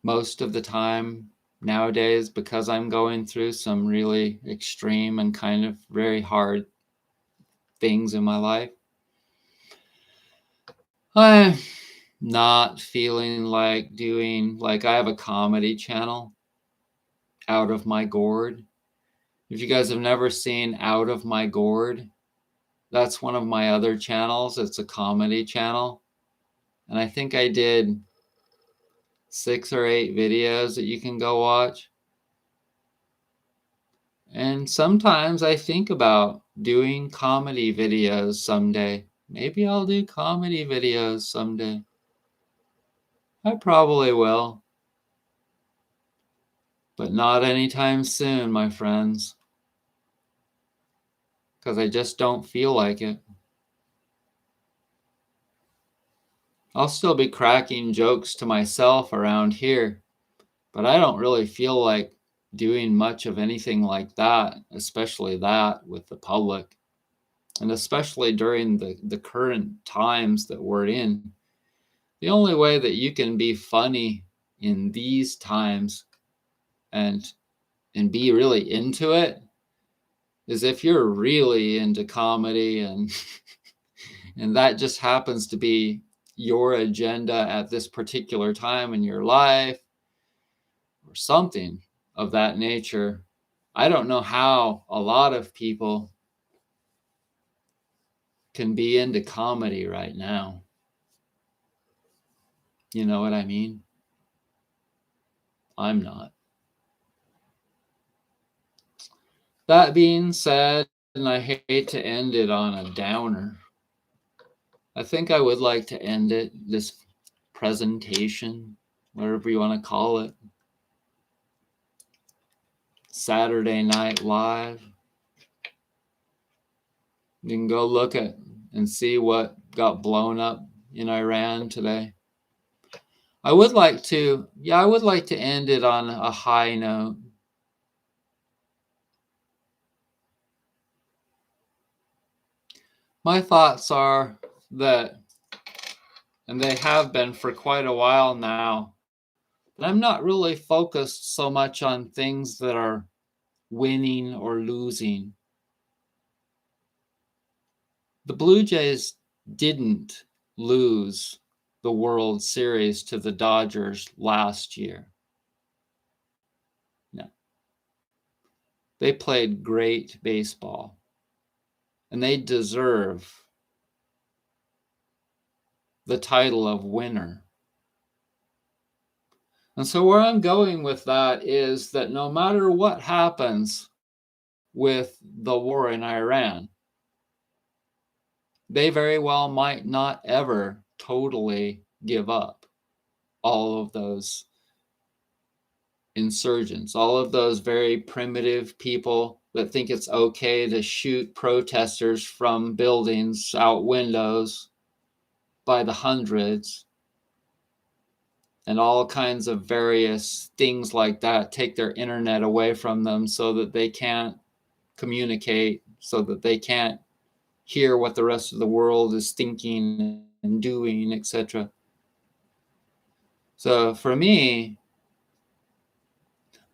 S1: Most of the time, nowadays because I'm going through some really extreme and kind of very hard things in my life. I'm not feeling like doing, like, I have a comedy channel, Out of My Gourd. If you guys have never seen Out of My Gourd, that's one of my other channels. It's a comedy channel. And I think I did 6 or 8 videos that you can go watch. And sometimes I think about doing comedy videos someday. Maybe I'll do comedy videos someday. I probably will. But not anytime soon, my friends. Because I just don't feel like it. I'll still be cracking jokes to myself around here, but I don't really feel like doing much of anything like that, especially that with the public. And especially during the current times that we're in. The only way that you can be funny in these times and be really into it is if you're really into comedy and and that just happens to be your agenda at this particular time in your life or something of that nature. I don't know how a lot of people can be into comedy right now. You know what I mean? I'm not. That being said, and I hate to end it on a downer, I think I would like to end it, this presentation, whatever you want to call it, Saturday Night Live. You can go look at and see what got blown up in Iran today. I would like to end it on a high note. My thoughts are that, and they have been for quite a while now, that I'm not really focused so much on things that are winning or losing. The Blue Jays didn't lose the World Series to the Dodgers last year. No. They played great baseball, and they deserve the title of winner. And so where I'm going with that is that no matter what happens with the war in Iran, they very well might not ever totally give up all of those insurgents, all of those very primitive people that think it's okay to shoot protesters from buildings out windows by the hundreds, and all kinds of various things like that, take their internet away from them so that they can't communicate, so that they can't hear what the rest of the world is thinking and doing, etc. So for me,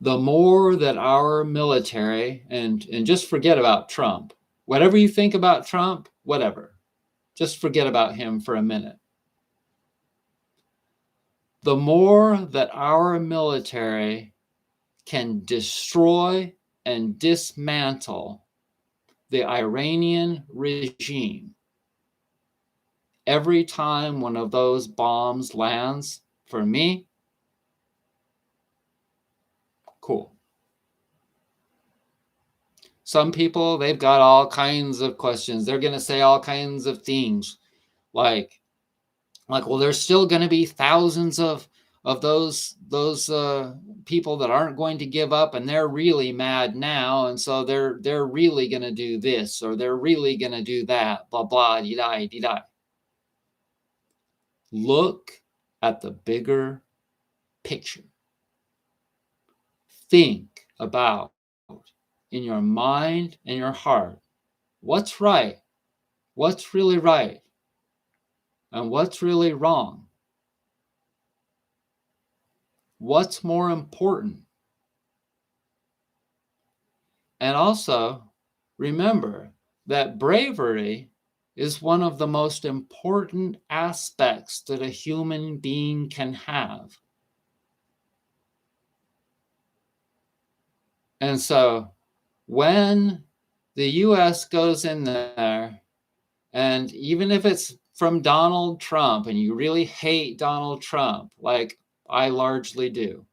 S1: the more that our military, and just forget about Trump, whatever you think about Trump, whatever, just forget about him for a minute. The more that our military can destroy and dismantle the Iranian regime, every time one of those bombs lands, for me, cool. Some people, they've got all kinds of questions. They're going to say all kinds of things like, well, there's still going to be thousands of those people that aren't going to give up, and they're really mad now, and so they're really going to do this, or they're really going to do that, blah blah dee die. Look at the bigger picture. Think about, in your mind and your heart, what's right, what's really right, and what's really wrong. What's more important? And also, remember that bravery is one of the most important aspects that a human being can have. And so when the US goes in there, and even if it's from Donald Trump and you really hate Donald Trump, like I largely do,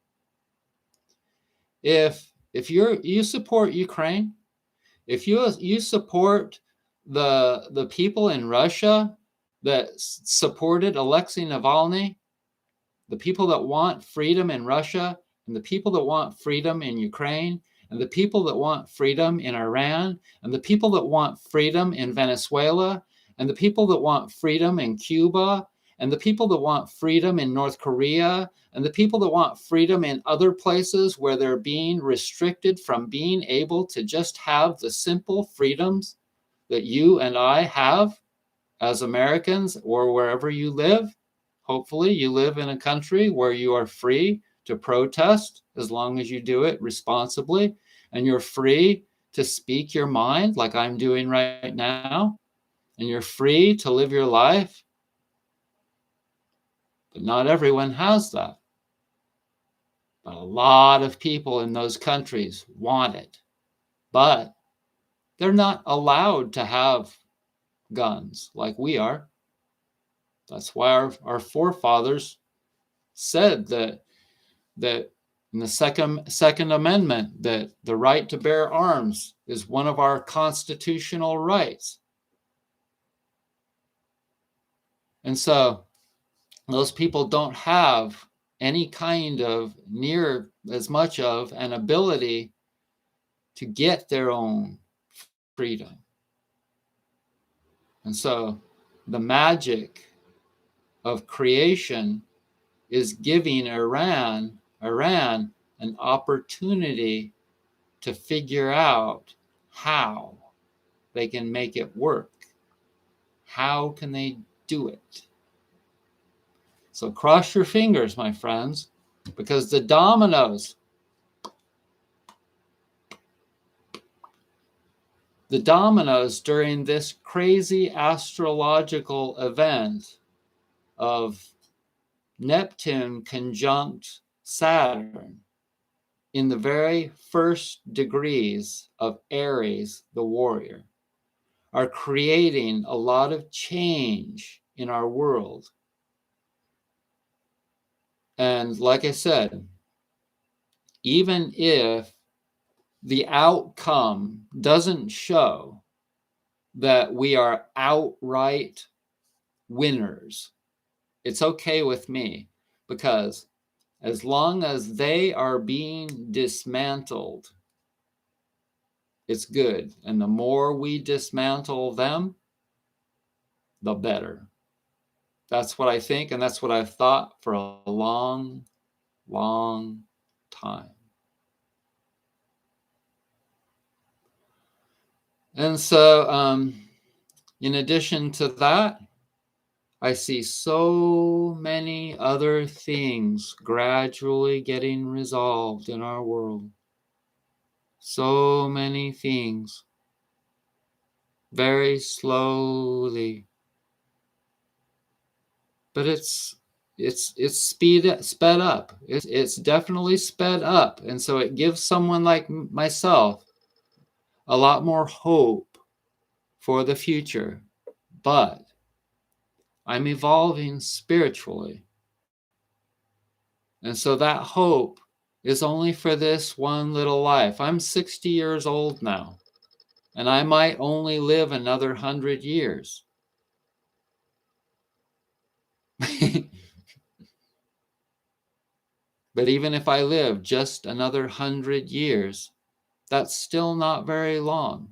S1: if you support Ukraine, if you support the people in Russia that supported Alexei Navalny, the people that want freedom in Russia, and the people that want freedom in Ukraine, and the people that want freedom in Iran, and the people that want freedom in Venezuela, and the people that want freedom in Cuba, and the people that want freedom in North Korea, and the people that want freedom in other places where they're being restricted from being able to just have the simple freedoms that you and I have as Americans or wherever you live. Hopefully, you live in a country where you are free to protest as long as you do it responsibly, and you're free to speak your mind like I'm doing right now, and you're free to live your life. But not everyone has that. But a lot of people in those countries want it. But they're not allowed to have guns like we are. That's why our forefathers said that in the second amendment that the right to bear arms is one of our constitutional rights. And so those people don't have any kind of near as much of an ability to get their own freedom. And so the magic of creation is giving Iran an opportunity to figure out how they can make it work. How can they do it? So cross your fingers, my friends, because the dominoes during this crazy astrological event of Neptune conjunct Saturn in the very first degrees of Aries, the warrior, are creating a lot of change in our world. And like I said, even if the outcome doesn't show that we are outright winners, it's okay with me, because as long as they are being dismantled, it's good. And the more we dismantle them, the better. That's what I think, and that's what I've thought for a long, long time. And so, in addition to that, I see so many other things gradually getting resolved in our world. So many things. Very slowly. But it's sped up. It's definitely sped up. And so it gives someone like myself a lot more hope for the future. But I'm evolving spiritually. And so that hope is only for this one little life. I'm 60 years old now, and I might only live another 100 years. But even if I live just another 100 years, that's still not very long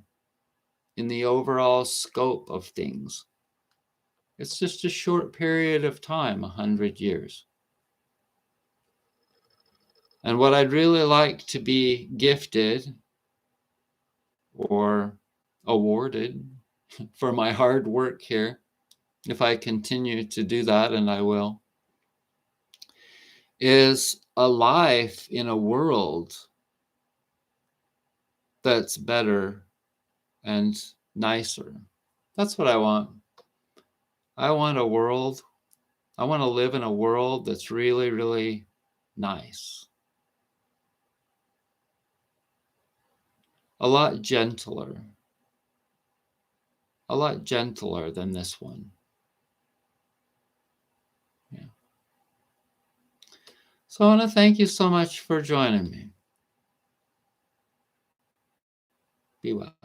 S1: in the overall scope of things. It's just a short period of time, 100 years. And what I'd really like to be gifted or awarded for my hard work here, if I continue to do that, and I will, is a life in a world that's better and nicer. That's what I want. I want a world, I want to live in a world that's really, really nice. A lot gentler. A lot gentler than this one. Yeah. So I want to thank you so much for joining me. Be well.